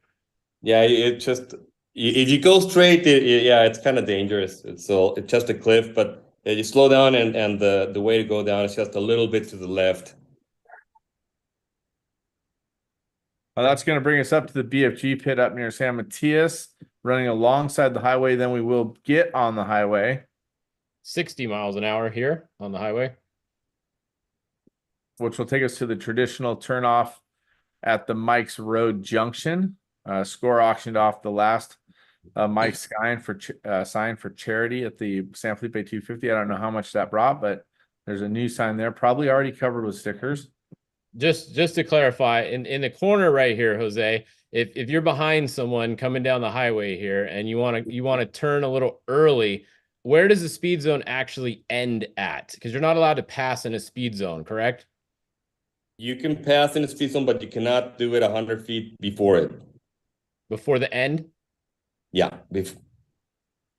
Yeah, it just, if you go straight, it's kind of dangerous. It's just a cliff, but you slow down, and the way to go down is just a little bit to the left. That's going to bring us up to the BFG pit up near San Matias, running alongside the highway. Then we will get on the highway. 60 miles an hour here on the highway, which will take us to the traditional turnoff at the Mike's Road Junction. Score auctioned off the last Mike's sign for charity at the San Felipe 250. I don't know how much that brought, but there's a new sign there, probably already covered with stickers. Just to clarify, in the corner right here, Jose, if you're behind someone coming down the highway here and you want to turn a little early, where does the speed zone actually end at? Because you're not allowed to pass in a speed zone, correct? You can pass in a speed zone, but you cannot do it 100 feet before it. Before the end? Yeah.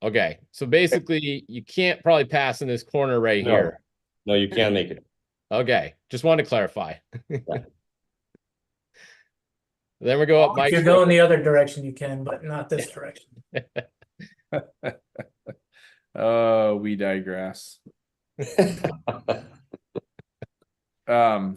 Okay. So basically, you can't probably pass in this corner right here. No, you can't make it. Okay. Just wanted to clarify. Then we go up. If you're going the other direction, you can, but not this direction. Oh, we digress. Up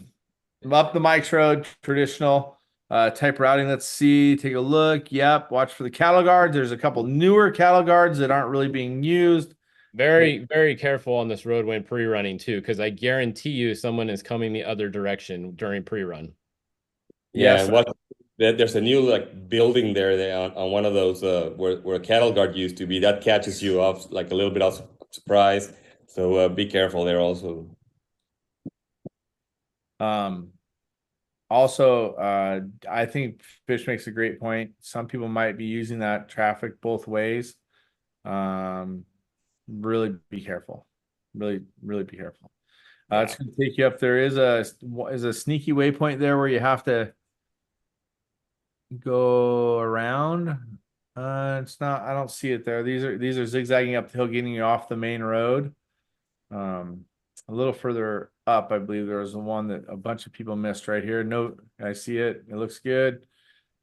the Mike's Road, traditional type routing. Let's see, take a look. Yep, watch for the cattle guards. There's a couple newer cattle guards that aren't really being used. Very, very careful on this road when pre-running too, because I guarantee you someone is coming the other direction during pre-run. Yeah, there's a new like building there on one of those where a cattle guard used to be. That catches you off like a little bit of surprise. So be careful there also. Also, I think Fish makes a great point. Some people might be using that traffic both ways. Really be careful. Really be careful. It's going to take you up. There is a sneaky waypoint there where you have to go around. It's not. I don't see it there. These are zigzagging up the hill, getting you off the main road. A little further up, I believe there was the one that a bunch of people missed right here. No, I see it. It looks good.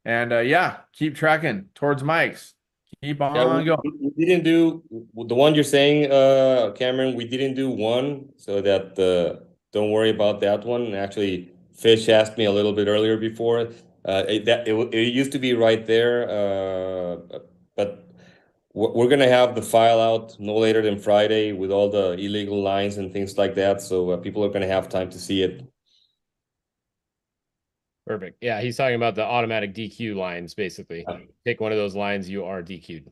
And yeah, keep tracking towards Mike's. Keep on going. We didn't do the one you're saying, Cameron. We didn't do one, so that don't worry about that one. Actually, Fish asked me a little bit earlier before. It used to be right there, but we're gonna have the file out no later than Friday with all the illegal lines and things like that. So people are gonna have time to see it. Perfect. Yeah, he's talking about the automatic DQ lines, basically. Pick one of those lines, you are DQ'd.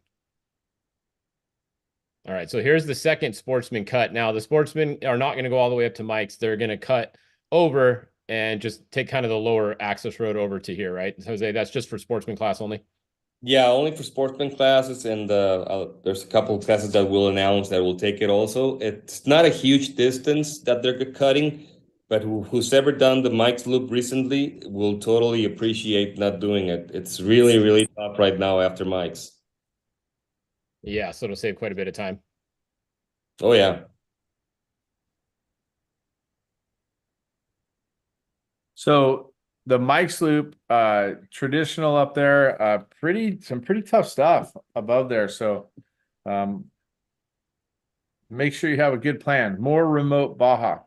All right, so here's the second sportsman cut. Now, the sportsmen are not going to go all the way up to Mike's. They're going to cut over and just take kind of the lower access road over to here, right? Jose, that's just for sportsman class only? Yeah, only for sportsman classes, and there's a couple of classes that we'll announce that will take it also. It's not a huge distance that they're cutting, but who's ever done the Mike's Loop recently will totally appreciate not doing it. It's really tough right now after Mike's. Yeah, so it'll save quite a bit of time. Oh, yeah. So the Mike's Loop, traditional up there, some pretty tough stuff above there. So make sure you have a good plan. More remote Baja.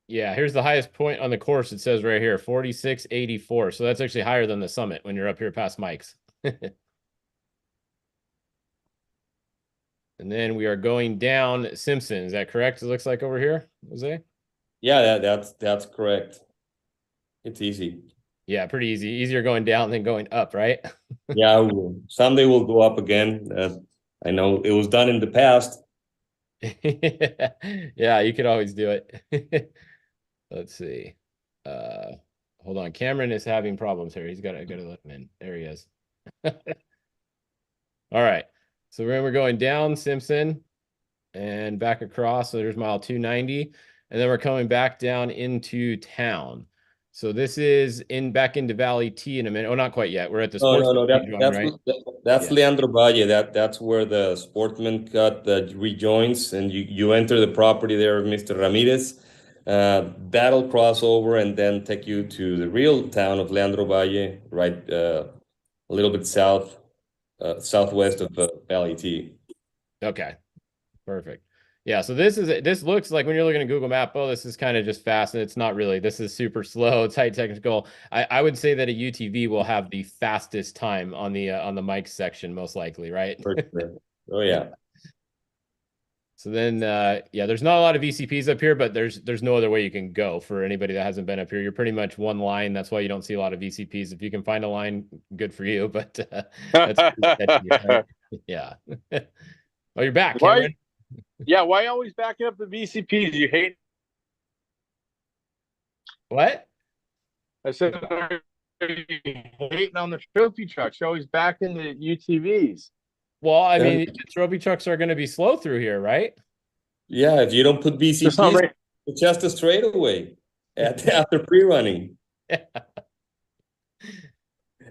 Yeah, here's the highest point on the course. It says right here, 4684. So that's actually higher than the summit when you're up here past Mike's. And then we are going down Simpson. Is that correct? It looks like over here, Jose? Yeah, that's correct. It's easy. Yeah, pretty easy. Easier going down than going up, right? Yeah, someday we'll go up again. I know it was done in the past. Yeah, you could always do it. Let's see. Hold on. Cameron is having problems here. He's got to let him in. There he is. All right. So we're going down Simpson and back across. So there's mile 290. And then we're coming back down into town. So this is back into Valley T in a minute. Oh, not quite yet. We're at the No. That's yeah. Leandro Valle. That's where the sportsman cut rejoins, and you enter the property there, Mr. Ramirez. That'll cross over and then take you to the real town of Leandro Valle, right a little bit southwest of Valley T. Okay, perfect. Yeah, so this looks like when you're looking at Google Map, oh, this is kind of just fast, and it's not really. This is super slow. It's high technical. I would say that a UTV will have the fastest time on the mic section, most likely, right? For sure. Oh yeah. So then, yeah, there's not a lot of VCPs up here, but there's no other way you can go for anybody that hasn't been up here. You're pretty much one line. That's why you don't see a lot of VCPs. If you can find a line, good for you. But that's sketchy, right? Yeah. Oh, you're back, Cameron. Yeah, why always backing up the VCPs? You hate. What? I said hating on the trophy trucks. You're always backing the UTVs. Well, I mean, trophy trucks are going to be slow through here, right? Yeah, if you don't put VCPs, it's just a straightaway after pre-running.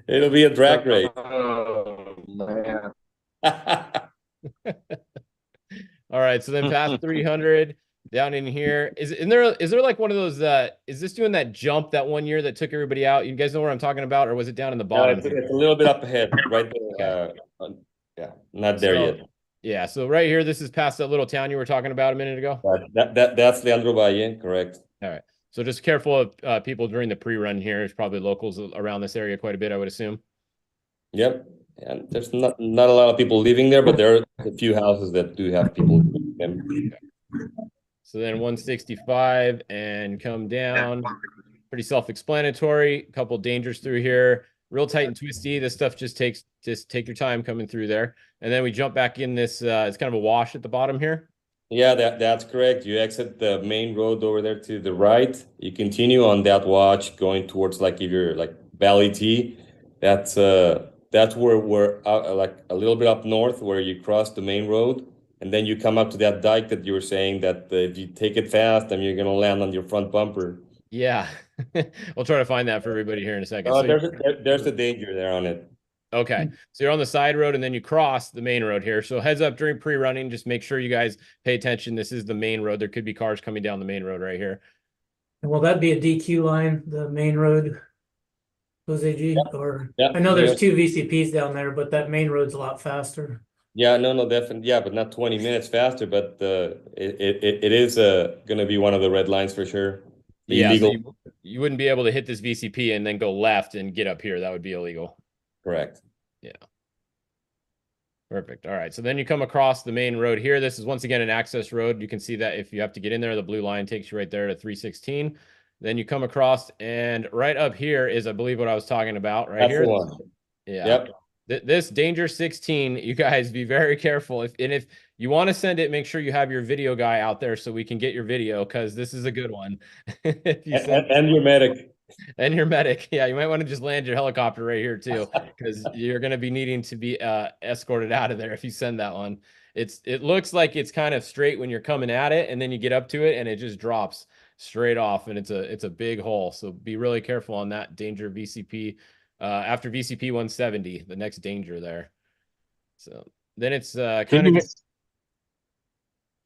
It'll be a drag race. Oh man. All right, so then past 300 down in here. Is there like one of those is this doing that jump that one year that took everybody out? You guys know where I'm talking about, or was it down in the bottom? It's a little bit up ahead, right there. Okay. Yeah, not there yet. Yeah, so right here, this is past that little town you were talking about a minute ago. That's Leandro Valle, correct. All right. So just careful of people during the pre-run here. There's probably locals around this area quite a bit, I would assume. Yep. And there's not a lot of people living there, but there are a few houses that do have people living them. So then 165 and come down. Pretty self-explanatory. A couple dangers through here. Real tight and twisty. This stuff just take your time coming through there. And then we jump back in this. It's kind of a wash at the bottom here. Yeah, that's correct. You exit the main road over there to the right. You continue on that watch going towards like if you're like Valley T. That's where we're like a little bit up north where you cross the main road, and then you come up to that dike that you were saying that if you take it fast, then you're gonna land on your front bumper. Yeah, we'll try to find that for everybody here in a second. Oh, So there's a danger there on it. okay, so you're on the side road and then you cross the main road here. So heads up during pre-running, just make sure you guys pay attention. This is the main road. There could be cars coming down the main road right here. And will that be a DQ line, the main road, Jose G? Or Yeah, I know there's yeah. 2 VCPs down there, but that main road's a lot faster. Yeah, no, definitely. Yeah, but not 20 minutes faster. But it is going to be one of the red lines for sure. The Yeah, illegal. so you wouldn't be able to hit this VCP and then go left and get up here. That would be illegal. Correct. Yeah. Perfect. All right. So then you come across the main road here. This is once again an access road. You can see that if you have to get in there, the blue line takes you right there to 316. Then you come across, and right up here is, I believe, what I was talking about right That's here. the one. Yeah. Yep. This danger 16, you guys be very careful. If you want to send it, make sure you have your video guy out there so we can get your video, because this is a good one. If you And your medic. And your medic. Yeah, you might want to just land your helicopter right here too, because you're going to be needing to be escorted out of there if you send that one. It looks like it's kind of straight when you're coming at it, and then you get up to it and it just drops straight off, and it's a big hole. So be really careful on that danger VCP. After VCP 170, the next danger there. So then it's kind of.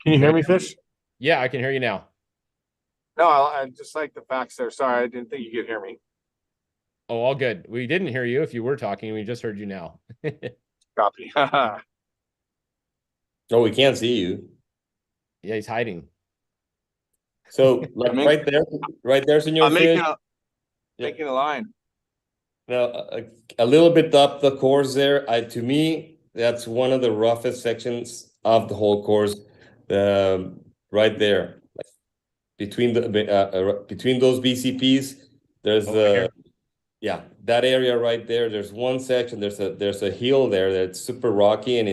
Can you hear me, Fish? Yeah, I can hear you now. No, I just like the facts there. Sorry, I didn't think you could hear me. Oh, all good. We didn't hear you if you were talking. We just heard you now. Copy. Oh, we can't see you. Yeah, he's hiding. So like right there's in your I'm fish. making a line. Now, a little bit up the course there. To me, that's one of the roughest sections of the whole course. Right there, like between those BCPs, there's yeah, that area right there. There's one section. There's a hill there that's super rocky, and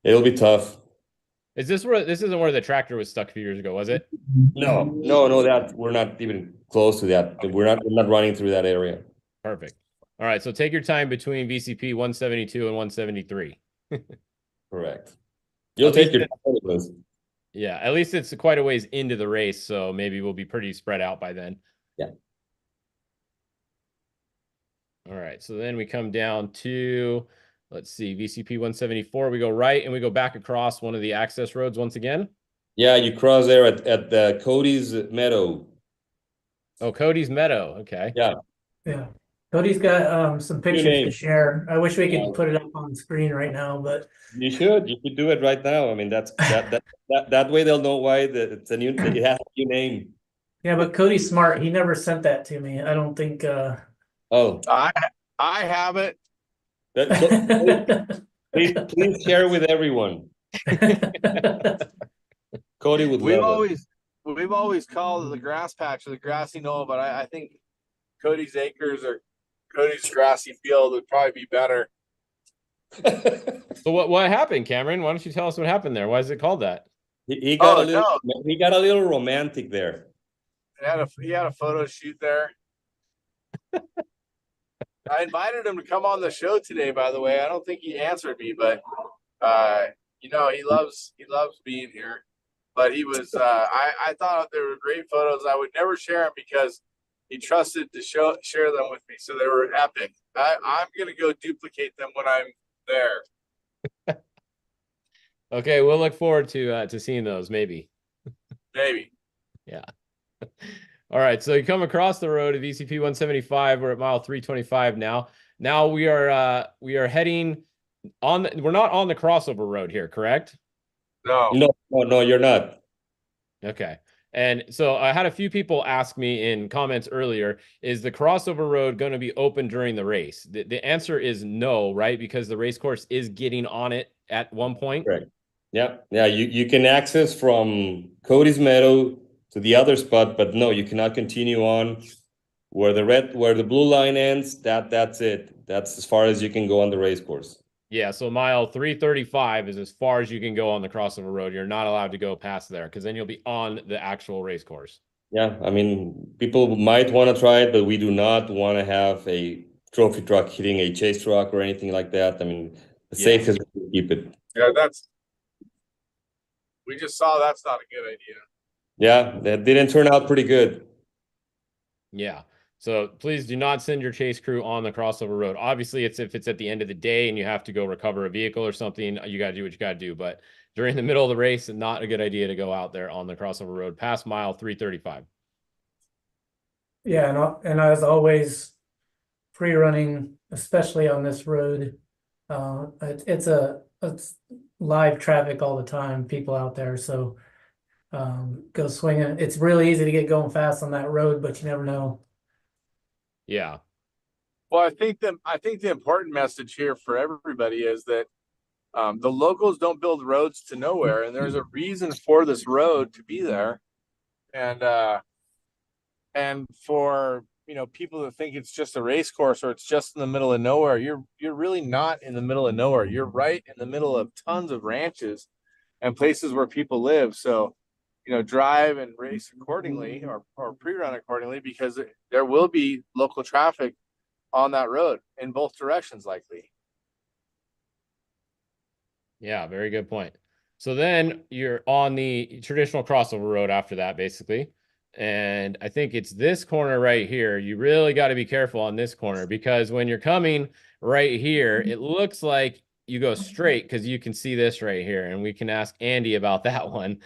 it'll be tough. Is this isn't where the tractor was stuck a few years ago, was it? No, that we're not even close to that. We're not running through that area. Perfect. All right, so take your time between VCP 172 and 173. Correct. You'll take your time. Yeah, at least it's quite a ways into the race, so maybe we'll be pretty spread out by then. Yeah. All right, so then we come down to, let's see, VCP 174. We go right and we go back across one of the access roads once again. Yeah, you cross there at the Cody's Meadow. Oh, Cody's Meadow. Okay. Yeah. Yeah. Cody's got some pictures to share. I wish we could put it up on the screen right now, but you should do it right now. I mean, that way they'll know why it has a new name. Yeah, but Cody's smart. He never sent that to me. I don't think Oh, I have it. Please share with everyone. Cody would love it. We've always called it the grass patch or the grassy knoll, but I think Cody's acres or Cody's grassy field would probably be better. So what happened, Cameron? Why don't you tell us what happened there? Why is it called that? He got a little romantic there. He had a photo shoot there. I invited him to come on the show today, by the way. I don't think he answered me, but he loves being here. But he was I thought they were great photos. I would never share them because he trusted to share them with me, so they were epic. I'm gonna go duplicate them when I'm there. Okay, we'll look forward to seeing those, maybe. Maybe. Yeah. All right, so you come across the road at VCP 175. We're at mile 325 now. Now we are heading on. We're not on the crossover road here, correct? No, you're not. Okay. And so I had a few people ask me in comments earlier, is the crossover road going to be open during the race? The answer is no, right? Because the race course is getting on it at one point. Correct. Yeah. You can access from Cody's Meadow the other spot, but no, you cannot continue on where the blue line ends. That's it. That's as far as you can go on the race course. Yeah, so mile 335 is as far as you can go on the crossover road. You're not allowed to go past there because then you'll be on the actual race course. Yeah, I mean, people might want to try it, but we do not want to have a trophy truck hitting a chase truck or anything like that. I mean, the safest way to keep it. Yeah, we just saw that's not a good idea. Yeah, that didn't turn out pretty good. Yeah. So please do not send your chase crew on the crossover road. Obviously, if it's at the end of the day and you have to go recover a vehicle or something, you got to do what you got to do. But during the middle of the race, not a good idea to go out there on the crossover road past mile 335. Yeah, and as always, pre-running, especially on this road, it's live traffic all the time, people out there. So go swinging. It's really easy to get going fast on that road, but you never know. Yeah. Well, I think the important message here for everybody is that the locals don't build roads to nowhere, and there's a reason for this road to be there. And for people that think it's just a race course or it's just in the middle of nowhere, you're really not in the middle of nowhere. You're right in the middle of tons of ranches and places where people live. So drive and race accordingly or pre-run accordingly, because there will be local traffic on that road in both directions likely. Yeah, very good point. So then you're on the traditional crossover road after that, basically. And I think it's this corner right here. You really got to be careful on this corner, because when you're coming right here, it looks like you go straight because you can see this right here, and we can ask Andy about that one.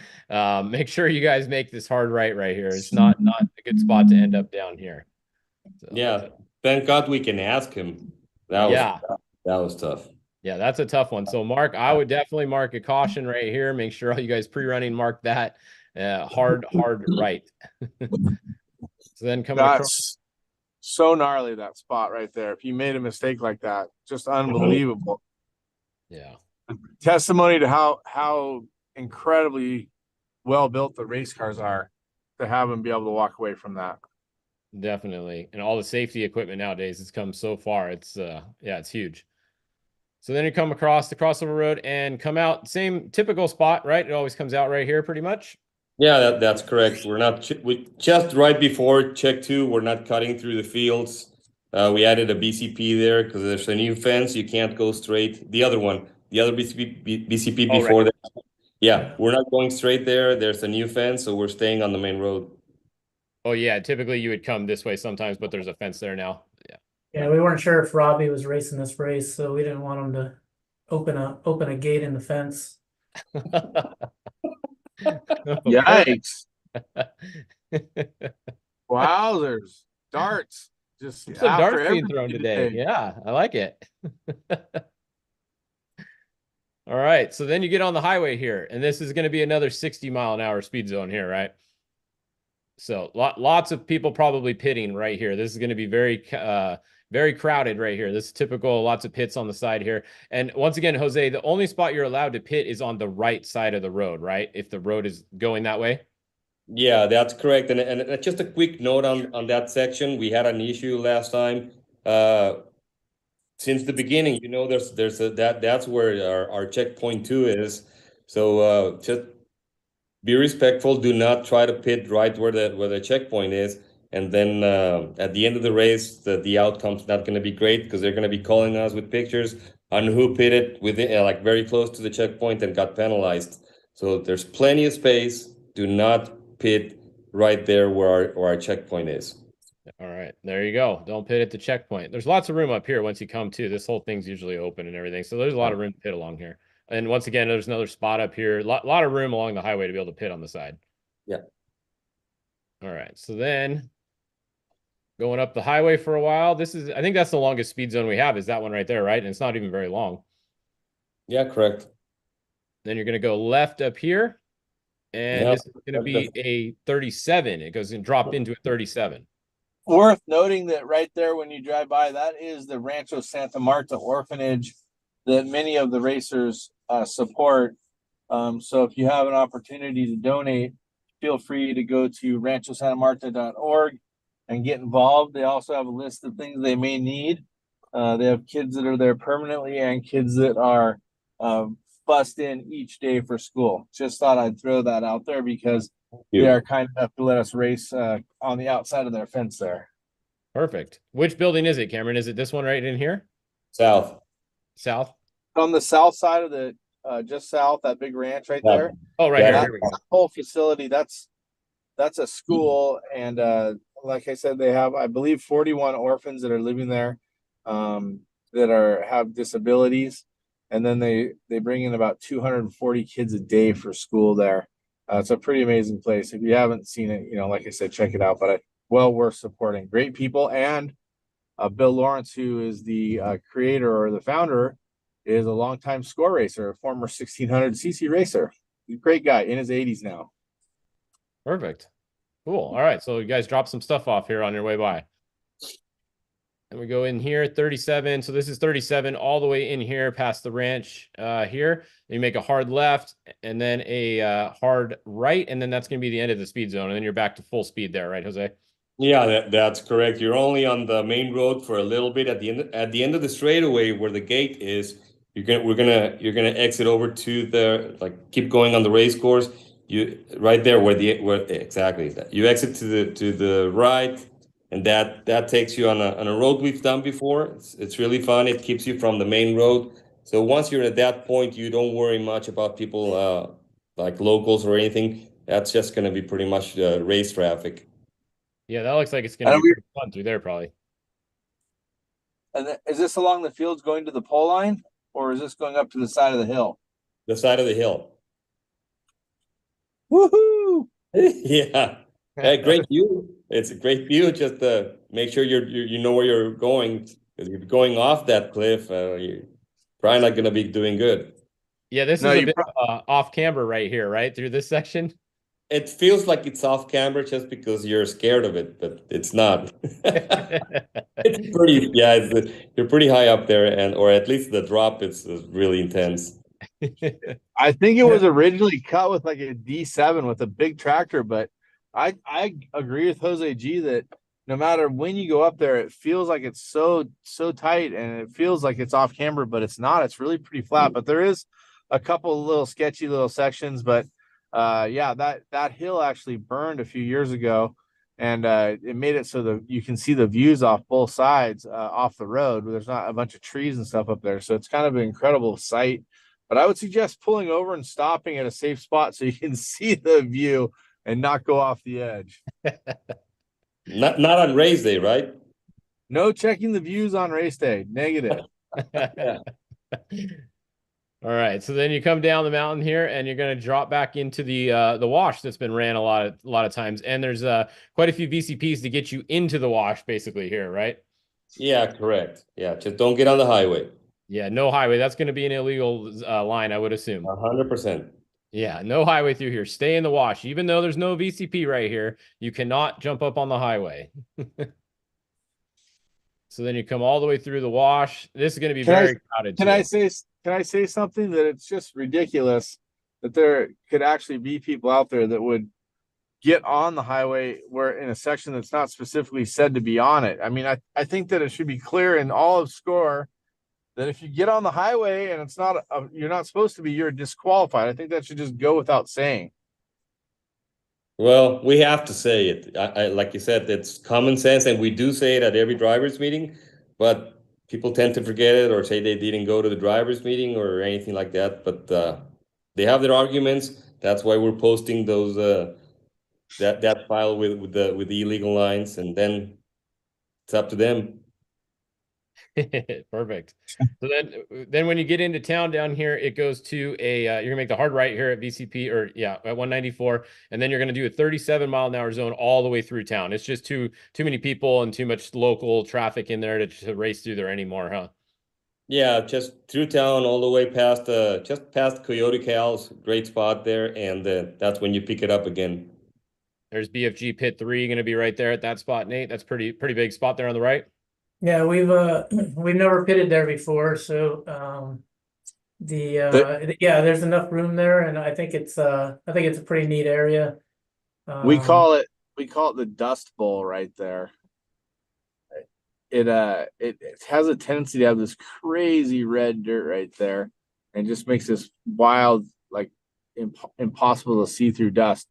Make sure you guys make this hard right here. It's not a good spot to end up down here. So, yeah, thank God we can ask him. That was tough. Yeah, that's a tough one. So Mark, I would definitely mark a caution right here. Make sure all you guys pre-running mark that hard right. So then coming across. So gnarly, that spot right there. If you made a mistake like that, just unbelievable. Yeah. Testimony to how incredibly well built the race cars are to have them be able to walk away from that. Definitely. And all the safety equipment nowadays has come so far. It's it's huge. So then you come across the crossover road and come out, same typical spot, right? It always comes out right here pretty much. Yeah, that's correct. We just right before check 2, we're not cutting through the fields. We added a BCP there because there's a new fence. You can't go straight. The other BCP before that. Yeah, we're not going straight there. There's a new fence, so we're staying on the main road. Oh yeah, typically you would come this way sometimes, but there's a fence there now. Yeah. Yeah, we weren't sure if Robbie was racing this race, so we didn't want him to open a gate in the fence. Yikes. Wowzers. Darts. Just some darts being thrown today. Yeah, I like it. All right, so then you get on the highway here, and this is going to be another 60-mile-an-hour speed zone here, right? So lots of people probably pitting right here. This is going to be very crowded right here. This is typical, lots of pits on the side here. And once again, Jose, the only spot you're allowed to pit is on the right side of the road, right? If the road is going that way. Yeah, that's correct. And just a quick note on that section. We had an issue last time. Since the beginning, that's where our checkpoint 2 is. So just be respectful. Do not try to pit right where the checkpoint is. And then at the end of the race, the outcome's not going to be great because they're going to be calling us with pictures on who pitted within like very close to the checkpoint and got penalized. So there's plenty of space. Do not pit right there where our checkpoint is. All right, there you go. Don't pit at the checkpoint. There's lots of room up here once you come to. This whole thing's usually open and everything. So there's a lot of room to pit along here. And once again, there's another spot up here. A lot of room along the highway to be able to pit on the side. Yeah. All right, so then going up the highway for a while. I think that's the longest speed zone we have is that one right there, right? And it's not even very long. Yeah, correct. Then you're going to go left up here. And this is going to be a 37. It goes and drop into a 37. Worth noting that right there when you drive by, that is the Rancho Santa Marta orphanage that many of the racers support. So if you have an opportunity to donate feel free to go to ranchosantamarta.org and get involved. They also have a list of things they may need. They have kids that are there permanently and kids that are bussed in each day for school. Just thought I'd throw that out there because they are kind enough to let us race on the outside of their fence there. Perfect. Which building is it, Cameron? Is it this one right in here? South. South? On the south side of the just south, that big ranch right there. Oh, right Yeah. here. That Here we go. whole facility, that's a school, and like I said, they have, I believe, 41 orphans that are living there that have disabilities, and then they bring in about 240 kids a day for school there. It's a pretty amazing place. If you haven't seen it, like I said, check it out. But well worth supporting. Great people, and Bill Lawrence, who is the creator or the founder, is a longtime score racer, a former 1600cc racer. He's a great guy in his 80s now. Perfect. Cool. All right. So you guys drop some stuff off here on your way by. And we go in here, 37. So this is 37 all the way in here past the ranch here. You make a hard left and then a hard right. And then that's going to be the end of the speed zone. And then you're back to full speed there, right, Jose? Yeah, that's correct. You're only on the main road for a little bit. At the end of the straightaway where the gate is, you're gonna exit over to the keep going on the race course. You right there where exactly that. You exit to the right, and that takes you on a road we've done before. It's really fun. It keeps you from the main road. So once you're at that point, you don't worry much about people like locals or anything. That's just gonna be pretty much race traffic. Yeah, that looks like it's going to be pretty fun through there, probably. And is this along the fields going to the pole line, or is this going up to the side of the hill? The side of the hill. Woohoo! Yeah. Hey, great view. It's a great view. Just make sure you know where you're going. Because if you're going off that cliff, you're probably not going to be doing good. Yeah, this is a bit off camber right here, right? Through this section. It feels like it's off camber just because you're scared of it, but it's not. It's pretty, you're pretty high up there, or at least the drop is really intense. I think it was originally cut with like a D7 with a big tractor, but I agree with Jose G that no matter when you go up there, it feels like it's so tight, and it feels like it's off camber, but it's not. It's really pretty flat, but there is a couple of little sketchy little sections, but that hill actually burned a few years ago, and it made it so that you can see the views off both sides off the road where there's not a bunch of trees and stuff up there. So it's kind of an incredible sight. But I would suggest pulling over and stopping at a safe spot so you can see the view and not go off the edge. Not on race day, right? No checking the views on race day. Negative. All right, so then you come down the mountain here, and you're going to drop back into the wash that's been ran a lot of times, and there's quite a few VCPs to get you into the wash, basically here, right? Yeah, correct. Yeah, just don't get on the highway. Yeah, no highway. That's going to be an illegal line, I would assume. 100%. Yeah, no highway through here. Stay in the wash, even though there's no VCP right here. You cannot jump up on the highway. So then you come all the way through the wash. This is going to be very crowded. Can I say something that it's just ridiculous that there could actually be people out there that would get on the highway where in a section that's not specifically said to be on it. I mean, I think that it should be clear in all of SCORE that if you get on the highway and it's not you're not supposed to be, you're disqualified. I think that should just go without saying. Well, we have to say it. I like you said, it's common sense, and we do say it at every driver's meeting, but people tend to forget it or say they didn't go to the driver's meeting or anything like that. But they have their arguments. That's why we're posting those that file with the illegal lines, and then it's up to them. Perfect. So then when you get into town down here, it goes to you're gonna make the hard right here at VCP at 194, and then you're gonna do a 37-mile-an-hour zone all the way through town. It's just too many people and too much local traffic in there to race through there anymore, huh? Yeah, just through town all the way past just past Coyote Cal's, great spot there, and that's when you pick it up again. There's BFG Pit 3 going to be right there at that spot, Nate. That's pretty big spot there on the right. Yeah, we've never pitted there before, so there's enough room there, and I think it's a pretty neat area. We Um, call it the Dust Bowl right there. It has a tendency to have this crazy red dirt right there, and just makes this wild, like impossible to see through dust.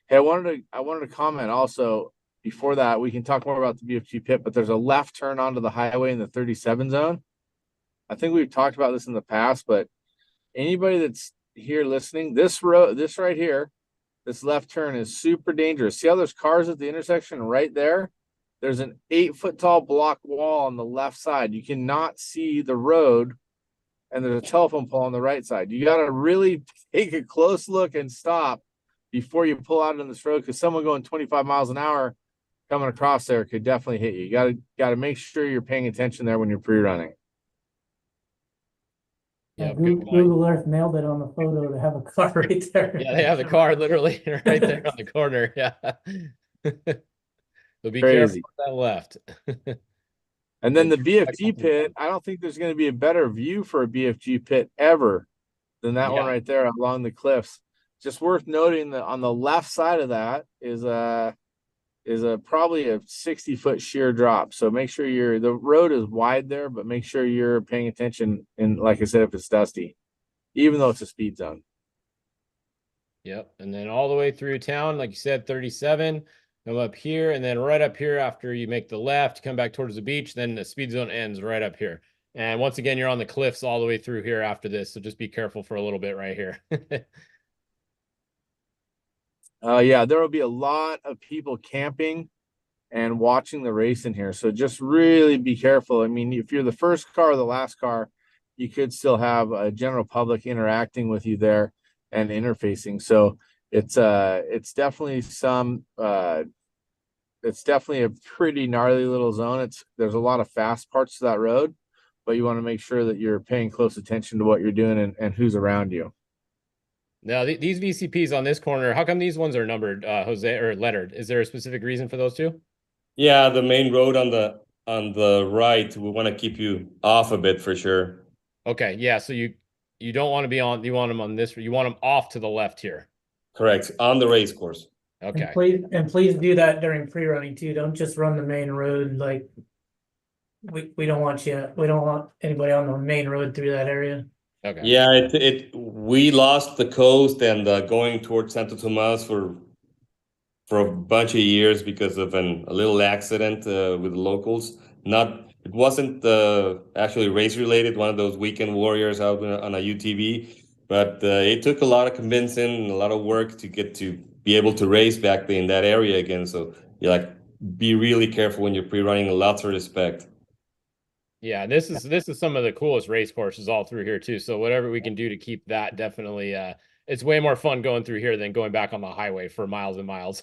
Hey, I wanted to comment also. Before that, we can talk more about the BFG pit, but there's a left turn onto the highway in the 37 zone. I think we've talked about this in the past, but anybody that's here listening, this right here, this left turn is super dangerous. See how there's cars at the intersection right there? There's an 8-foot tall block wall on the left side. You cannot see the road, and there's a telephone pole on the right side. You got to really take a close look and stop before you pull out on this road, because someone going 25 miles an hour coming across there could definitely hit you. You got to make sure you're paying attention there when you're pre-running. Yeah, good point. Google Earth nailed it on the photo to have a car right there. Yeah, they have the car literally right there on the corner. Yeah. So be careful Crazy. with that left. And then the BFG pit, I don't think there's going to be a better view for a BFG pit ever than that one Yeah. right there along the cliffs. Just worth noting that on the left side of that is probably a 60-foot sheer drop. So make sure the road is wide there, but make sure you're paying attention. And like I said, if it's dusty, even though it's a speed zone. Yep. And then all the way through town, like you said, 37, come up here, and then right up here after you make the left, come back towards the beach, then the speed zone ends right up here. And once again, you're on the cliffs all the way through here after this. So just be careful for a little bit right here. Yeah, there will be a lot of people camping and watching the race in here. So just really be careful. I mean, if you're the first car or the last car, you could still have a general public interacting with you there and interfacing. So it's definitely it's definitely a pretty gnarly little zone. There's a lot of fast parts to that road, but you want to make sure that you're paying close attention to what you're doing and who's around you. Now, these VCPs on this corner, how come these ones are numbered, Jose, or lettered? Is there a specific reason for those two? Yeah, the main road on the right, we want to keep you off a bit for sure. Okay, yeah. So you don't want to be on. You want them on this. You want them off to the left here. Correct, on the race course. Okay. And please do that during pre-running too. Don't just run the main road. Like we don't want anybody on the main road through that area. Okay. Yeah, we lost the coast and going towards Santo Tomas for a bunch of years because of a little accident with the locals. It wasn't actually race related, one of those weekend warriors out on a UTV, but it took a lot of convincing and a lot of work to get to be able to race back in that area again. So you be really careful when you're pre-running, lots of respect. Yeah, this is some of the coolest race courses all through here too. So whatever we can do to keep that, definitely it's way more fun going through here than going back on the highway for miles and miles.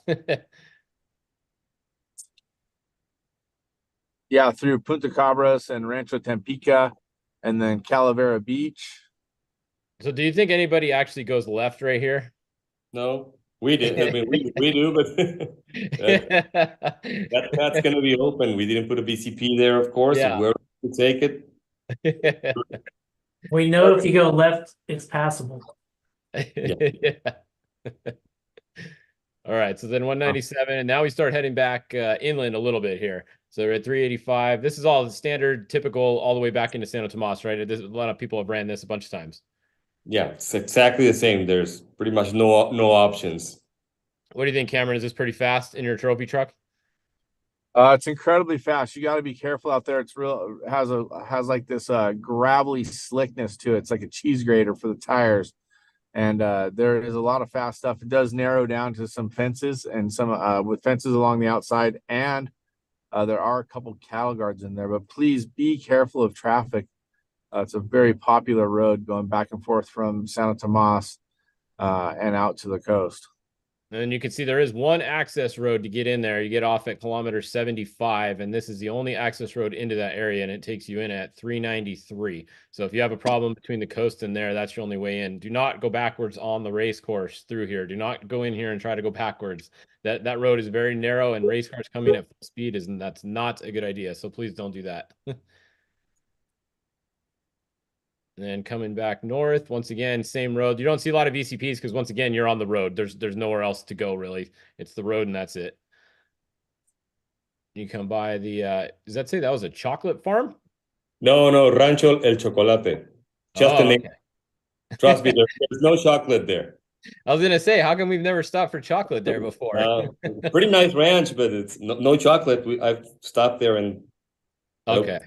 Yeah, through Punta Cabras and Rancho Tampica and then Calavera Beach. So do you think anybody actually goes left right here? No, we did. I mean, we do, but that's going to be open. We didn't put a BCP there, of course. Yeah. We're to take it. We know if you go left, it's passable. Yeah. All right, so then 197, and now we start heading back inland a little bit here. So we're at 385. This is all standard, typical, all the way back into Santo Tomas, right? A lot of people have ran this a bunch of times. Yeah, it's exactly the same. There's pretty much no options. What do you think, Cameron? Is this pretty fast in your trophy truck? It's incredibly fast. You got to be careful out there. It's real has like this gravelly slickness to it. It's like a cheese grater for the tires. And there is a lot of fast stuff. It does narrow down to some fences and some with fences along the outside, and there are a couple cattle guards in there. But please be careful of traffic. It's a very popular road going back and forth from Santo Tomas and out to the coast. And you can see there is one access road to get in there. You get off at kilometer 75, and this is the only access road into that area, and it takes you in at 393. So if you have a problem between the coast and there, that's your only way in. Do not go backwards on the race course through here. Do not go in here and try to go backwards. That road is very narrow, and race cars coming at full speed that's not a good idea. So please don't do that. And then coming back north, once again, same road. You don't see a lot of VCPs because once again, you're on the road. There's nowhere else to go really. It's the road and that's it. You come by the does that say that was a chocolate farm? No, Rancho El Chocolate. Just the Oh, name. okay. Trust me, there's no chocolate there. I was gonna say, how come we've never stopped for chocolate there before? Pretty nice ranch, but it's no chocolate. I've stopped there and Okay.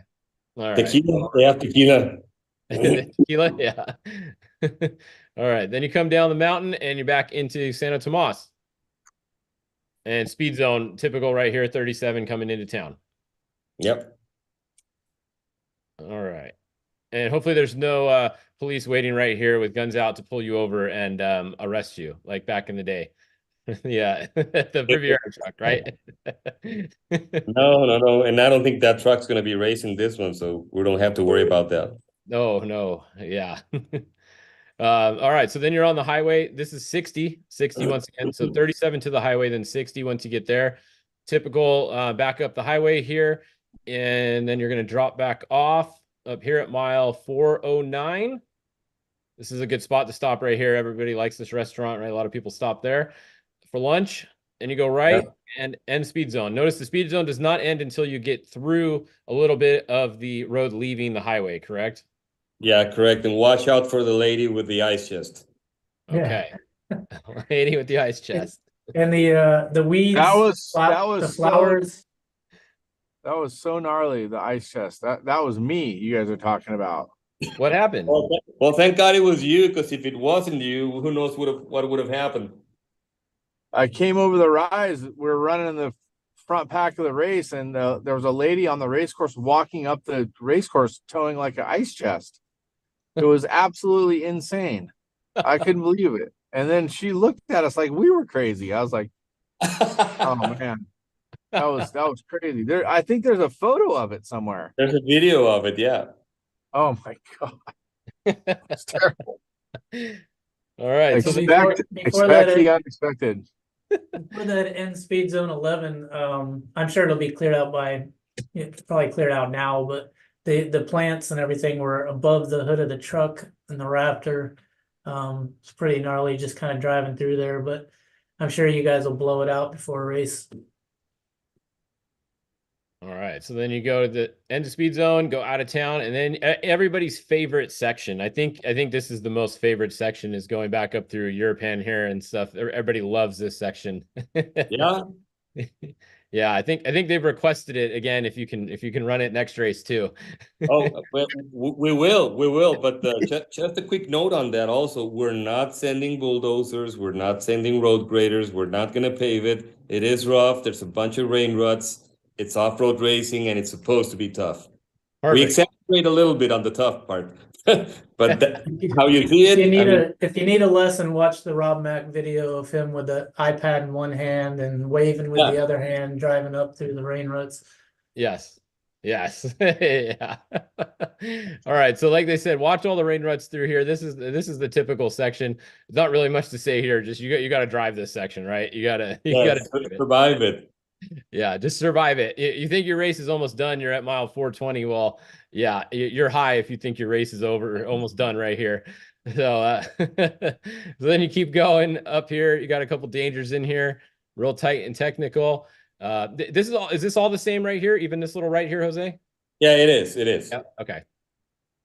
All right. tequila. They have tequila. Tequila, yeah. All right. Then you come down the mountain and you're back into Santo Tomas. And speed zone, typical right here, 37 coming into town. Yep. All right. And hopefully there's no police waiting right here with guns out to pull you over and arrest you, like back in the day. Yeah, the Riviera truck, right? No. And I don't think that truck's going to be racing this one, so we don't have to worry about that. No. Yeah. All right. So then you're on the highway. This is 60 once again. So 37 to the highway, then 60 once you get there. Typical back up the highway here. And then you're going to drop back off up here at mile 409. This is a good spot to stop right here. Everybody likes this restaurant, right? A lot of people stop there for lunch. And you go right and end speed zone. Notice the speed zone does not end until you get through a little bit of the road leaving the highway, correct? Yeah, correct. And watch out for the lady with the ice chest. Okay. Lady with the ice chest. And the weeds, the flowers. That was so gnarly, the ice chest. That was me you guys are talking about. What happened? Well, thank God it was you, because if it wasn't you, who knows what would have happened. I came over the rise. We were running in the front pack of the race, and there was a lady on the race course walking up the race course towing like an ice chest. It was absolutely insane. I couldn't believe it. And then she looked at us like we were crazy. I was like, oh man, that was crazy. I think there's a photo of it somewhere. There's a video of it, yeah. Oh my God. It's terrible. All right. Expect the unexpected. For that end speed zone 11, I'm sure it'll be cleared out by, it's probably cleared out now, but the plants and everything were above the hood of the truck and the Raptor. It's pretty gnarly just kind of driving through there, but I'm sure you guys will blow it out before a race. All right. So then you go to the end of speed zone, go out of town, and then everybody's favorite section. I think this is the most favorite section, is going back up through European here and stuff. Everybody loves this section. Yeah. Yeah, I think they've requested it again. If you can run it next race too. Oh, well, we will. But just a quick note on that. Also, we're not sending bulldozers. We're not sending road graders. We're not going to pave it. It is rough. There's a bunch of rain ruts. It's off-road racing, and it's supposed to be tough. Perfect. We exaggerate a little bit on the tough part, but how you see it. If you need a lesson, watch the Rob Mack video of him with the iPad in one hand and waving with the other hand, driving up through the rain ruts. Yes. Yeah. All right. So like they said, watch all the rain ruts through here. This is the typical section. There's not really much to say here. Just you got to drive this section, right? You got to survive it. Yeah, just survive it. You think your race is almost done, you're at mile 420. Well, yeah, you're high if you think your race is over, almost done right here. So, so then you keep going up here. You got a couple dangers in here, real tight and technical. Is this all the same right here? Even this little right here, Jose? Yeah, it is. Yeah. Okay.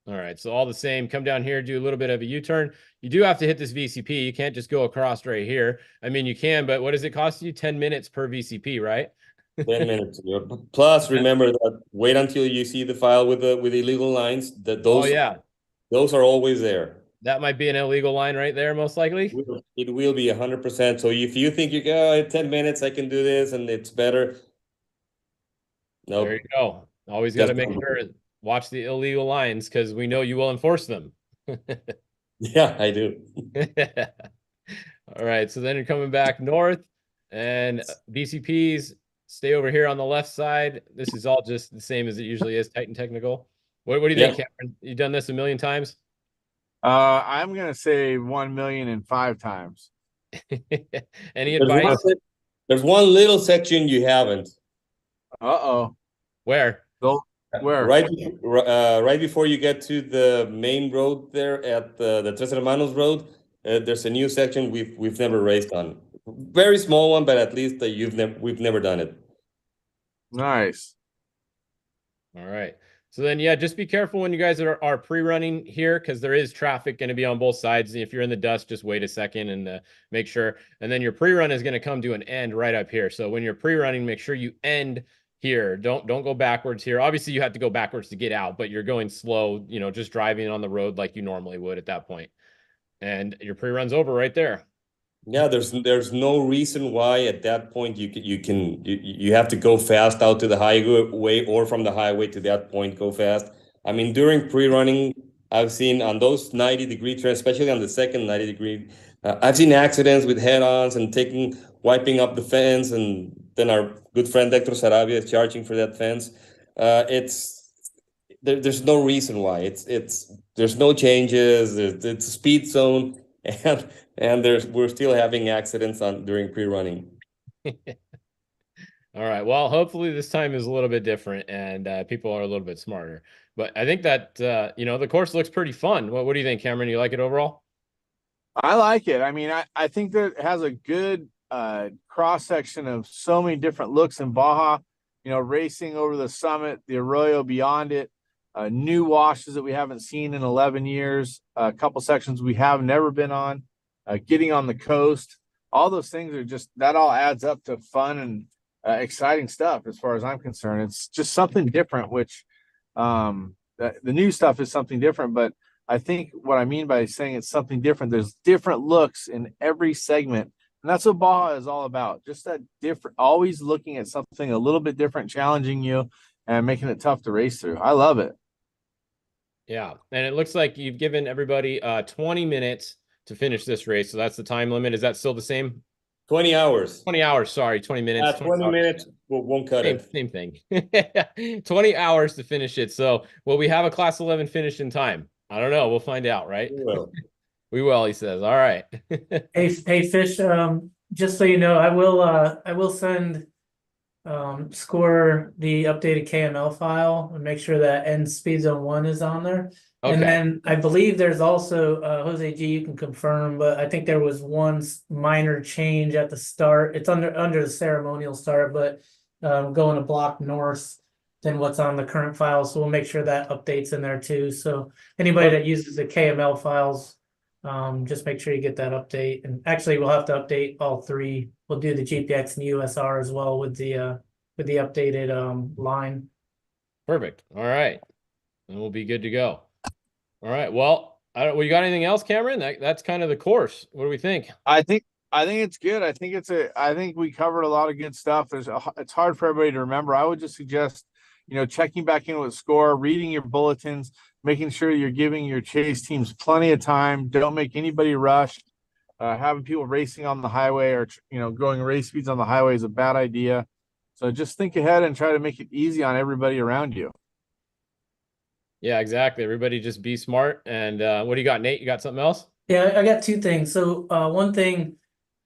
All right. So all the same, come down here, do a little bit of a U-turn. You do have to hit this VCP. You can't just go across right here. I mean, you can, but what does it cost you? 10 minutes per VCP, right? 10 minutes. Plus, remember that wait until you see the file with the illegal lines. Those are always there. That might be an illegal line right there, most likely. It will be 100%. So if you think you go 10 minutes, I can do this and it's better. There you go. Always got to make sure. Watch the illegal lines, because we know you will enforce them. Yeah, I do. All right. So then you're coming back north, and VCPs stay over here on the left side. This is all just the same as it usually is, tight and technical. What do you think, Cameron? You've done this a million times? I'm going to say 1,000,005 times. Any advice? There's one little section you haven't. Uh-oh. Where? Where? Right before you get to the main road there at the Tres Hermanos Road, there's a new section we've never raced on. Very small one, but at least we've never done it. Nice. All right. So then, yeah, just be careful when you guys are pre-running here, because there is traffic going to be on both sides. If you're in the dust, just wait a second and make sure. And then your pre-run is going to come to an end right up here. So when you're pre-running, make sure you end here. Don't go backwards here. Obviously, you have to go backwards to get out, but you're going slow, just driving on the road like you normally would at that point. And your pre-run's over right there. Yeah, there's no reason why at that point you have to go fast out to the highway, or from the highway to that point go fast. I mean, during pre-running, I've seen on those 90-degree turns, especially on the second 90-degree, I've seen accidents with head-ons and wiping up the fence, and then our good friend Hector Sarabia is charging for that fence. There's no reason why. There's no changes. It's a speed zone, and we're still having accidents during pre-running. All right. Well, hopefully this time is a little bit different and people are a little bit smarter. But I think that the course looks pretty fun. What do you think, Cameron? You like it overall? I like it. I mean, I think that it has a good cross section of so many different looks in Baja. Racing over the summit, the arroyo beyond it, new washes that we haven't seen in 11 years, a couple sections we have never been on, getting on the coast. All those things are that all adds up to fun and exciting stuff as far as I'm concerned. It's just something different, which the new stuff is something different. But I think what I mean by saying it's something different, there's different looks in every segment. And that's what Baja is all about. Just that different, always looking at something a little bit different, challenging you and making it tough to race through. I love it. Yeah. And it looks like you've given everybody 20 minutes to finish this race. So that's the time limit. Is that still the same? 20 hours. 20 hours. Sorry, 20 minutes. 20 minutes won't cut it. Same thing. 20 hours to finish it. So will we have a Class 11 finish in time? I don't know. We'll find out, right? We will. We will, he says. All right. Hey, Fish, just so you know, I will send Score the updated KML file and make sure that end speed zone 1 is on there. Okay. And then I believe there's also Jose G, you can confirm, but I think there was one minor change at the start. It's under the ceremonial start, but going a block north than what's on the current file. So we'll make sure that updates in there too. So anybody that uses the KML files, just make sure you get that update. And actually we'll have to update all 3. We'll do the GPX and USR as well with the updated line. Perfect. All right. And we'll be good to go. All right. Well, you got anything else, Cameron? That's kind of the course. What do we think? I think it's good. I think we covered a lot of good stuff. It's hard for everybody to remember. I would just suggest, checking back in with Score, reading your bulletins, making sure you're giving your chase teams plenty of time. Don't make anybody rush. Having people racing on the highway or, going race speeds on the highway is a bad idea. So just think ahead and try to make it easy on everybody around you. Yeah, exactly. Everybody just be smart. And what do you got, Nate? You got something else? Yeah, I got 2 things. So one thing,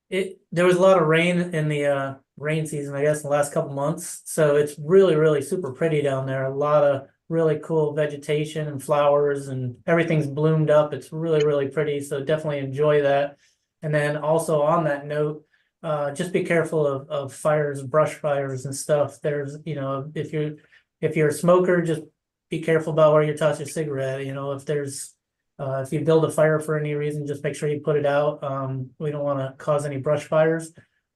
there was a lot of rain in the rain season, I guess, in the last couple months. So it's really, really super pretty down there. A lot of really cool vegetation and flowers and everything's bloomed up. It's really, really pretty. So definitely enjoy that. And then also on that note, just be careful of fires, brush fires and stuff. There's, if you're a smoker, just be careful about where you toss your cigarette. If you build a fire for any reason, just make sure you put it out. We don't want to cause any brush fires.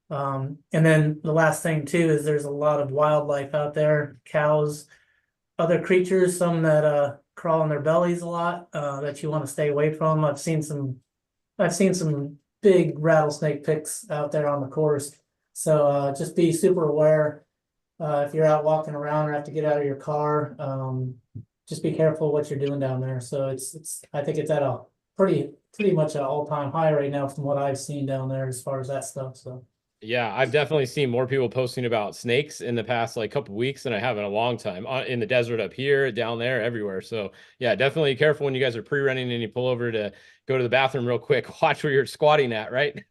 And then the last thing too is there's a lot of wildlife out there, cows, other creatures, some that crawl on their bellies a lot, that you want to stay away from. I've seen some big rattlesnake picks out there on the course. So just be super aware if you're out walking around or have to get out of your car. Just be careful what you're doing down there. So I think it's at a pretty much an all-time high right now from what I've seen down there as far as that stuff. So yeah, I've definitely seen more people posting about snakes in the past couple weeks than I have in a long time, in the desert up here, down there, everywhere. So yeah, definitely careful when you guys are pre-running and you pull over to go to the bathroom real quick. Watch where you're squatting at, right?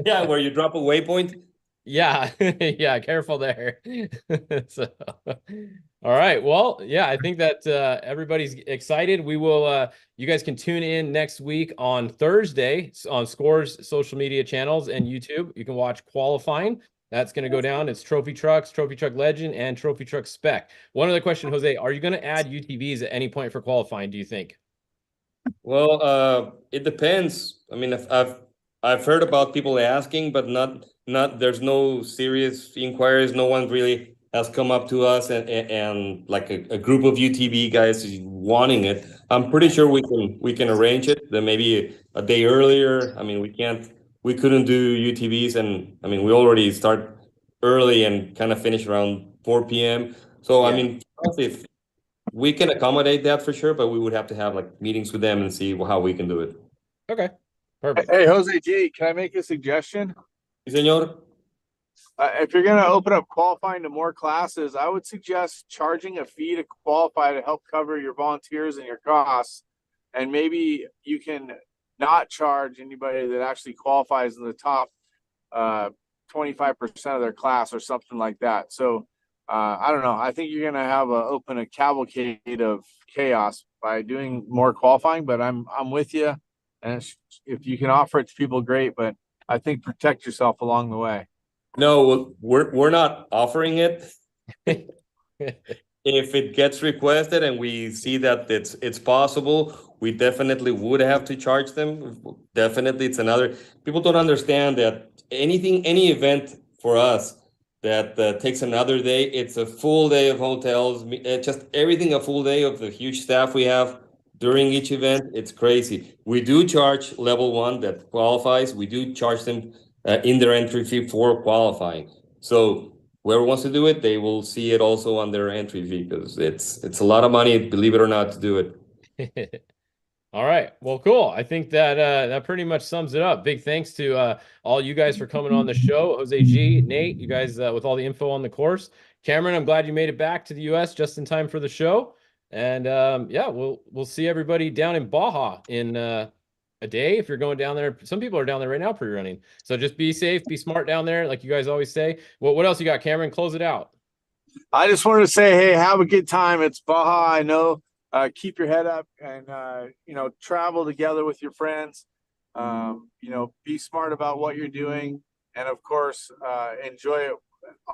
Yeah, where you drop a waypoint. Yeah, yeah, careful there. So, all right. Well, yeah, I think that everybody's excited. We will you guys can tune in next week on Thursday on Score's social media channels and YouTube. You can watch qualifying. That's going to go down. It's Trophy Trucks, Trophy Truck Legend, and Trophy Truck Spec. One other question, Jose, are you going to add UTVs at any point for qualifying, do you think? Well, it depends. I mean, I've heard about people asking, but not there's no serious inquiries. No one really has come up to us and like a group of UTV guys is wanting it. I'm pretty sure we can arrange it. Then maybe a day earlier. I mean, we couldn't do UTVs, and I mean we already start early and kind of finish around 4 p.m. So I Yeah. mean, if we can accommodate that for sure, but we would have to have like meetings with them and see how we can do it. Okay, perfect. Hey, Jose G, can I make a suggestion? Sí, señor. If you're going to open up qualifying to more classes, I would suggest charging a fee to qualify to help cover your volunteers and your costs. And maybe you can not charge anybody that actually qualifies in the top 25% of their class or something like that. So I don't know. I think you're going to have a cavalcade of chaos by doing more qualifying, but I'm with you. And if you can offer it to people, great. But I think protect yourself along the way. No, we're not offering it. If it gets requested and we see that it's possible, we definitely would have to charge them. Definitely, it's another. People don't understand that any event for us that takes another day, it's a full day of hotels, just everything, a full day of the huge staff we have during each event. It's crazy. We do charge level 1 that qualifies. We do charge them in their entry fee for qualifying. So whoever wants to do it, they will see it also on their entry fee because it's a lot of money, believe it or not, to do it. All right. Well, cool. I think that that pretty much sums it up. Big thanks to all you guys for coming on the show. Jose G, Nate, you guys with all the info on the course. Cameron, I'm glad you made it back to the US just in time for the show. And yeah, we'll see everybody down in Baja in a day if you're going down there. Some people are down there right now pre-running. So just be safe, be smart down there, like you guys always say. Well, what else you got, Cameron? Close it out. I just wanted to say, hey, have a good time. It's Baja. I know. Keep your head up and, travel together with your friends. Be smart about what you're doing. And of course, enjoy it,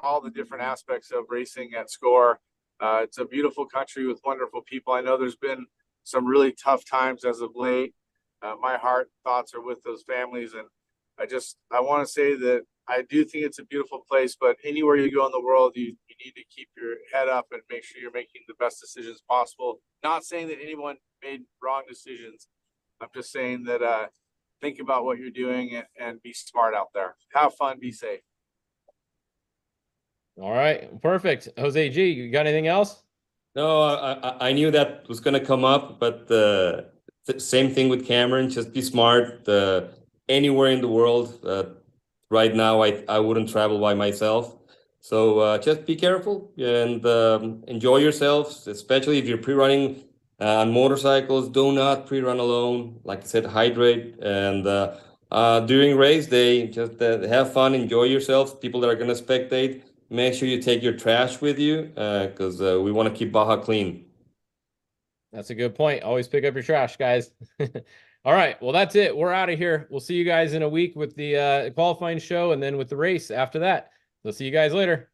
all the different aspects of racing at Score. It's a beautiful country with wonderful people. I know there's been some really tough times as of late. My heart thoughts are with those families. And I want to say that I do think it's a beautiful place, but anywhere you go in the world, you need to keep your head up and make sure you're making the best decisions possible. Not saying that anyone made wrong decisions. I'm just saying that think about what you're doing and be smart out there. Have fun, be safe. All right. Perfect. Jose G, you got anything else? No, I knew that was going to come up, but same thing with Cameron. Just be smart. Anywhere in the world. Right now, I wouldn't travel by myself. So just be careful and enjoy yourselves, especially if you're pre-running on motorcycles. Do not pre-run alone. Like I said, hydrate. And during race day, just have fun, enjoy yourselves. People that are going to spectate, make sure you take your trash with you because we want to keep Baja clean. That's a good point. Always pick up your trash, guys. All right. Well, that's it. We're out of here. We'll see you guys in a week with the qualifying show and then with the race after that. So see you guys later.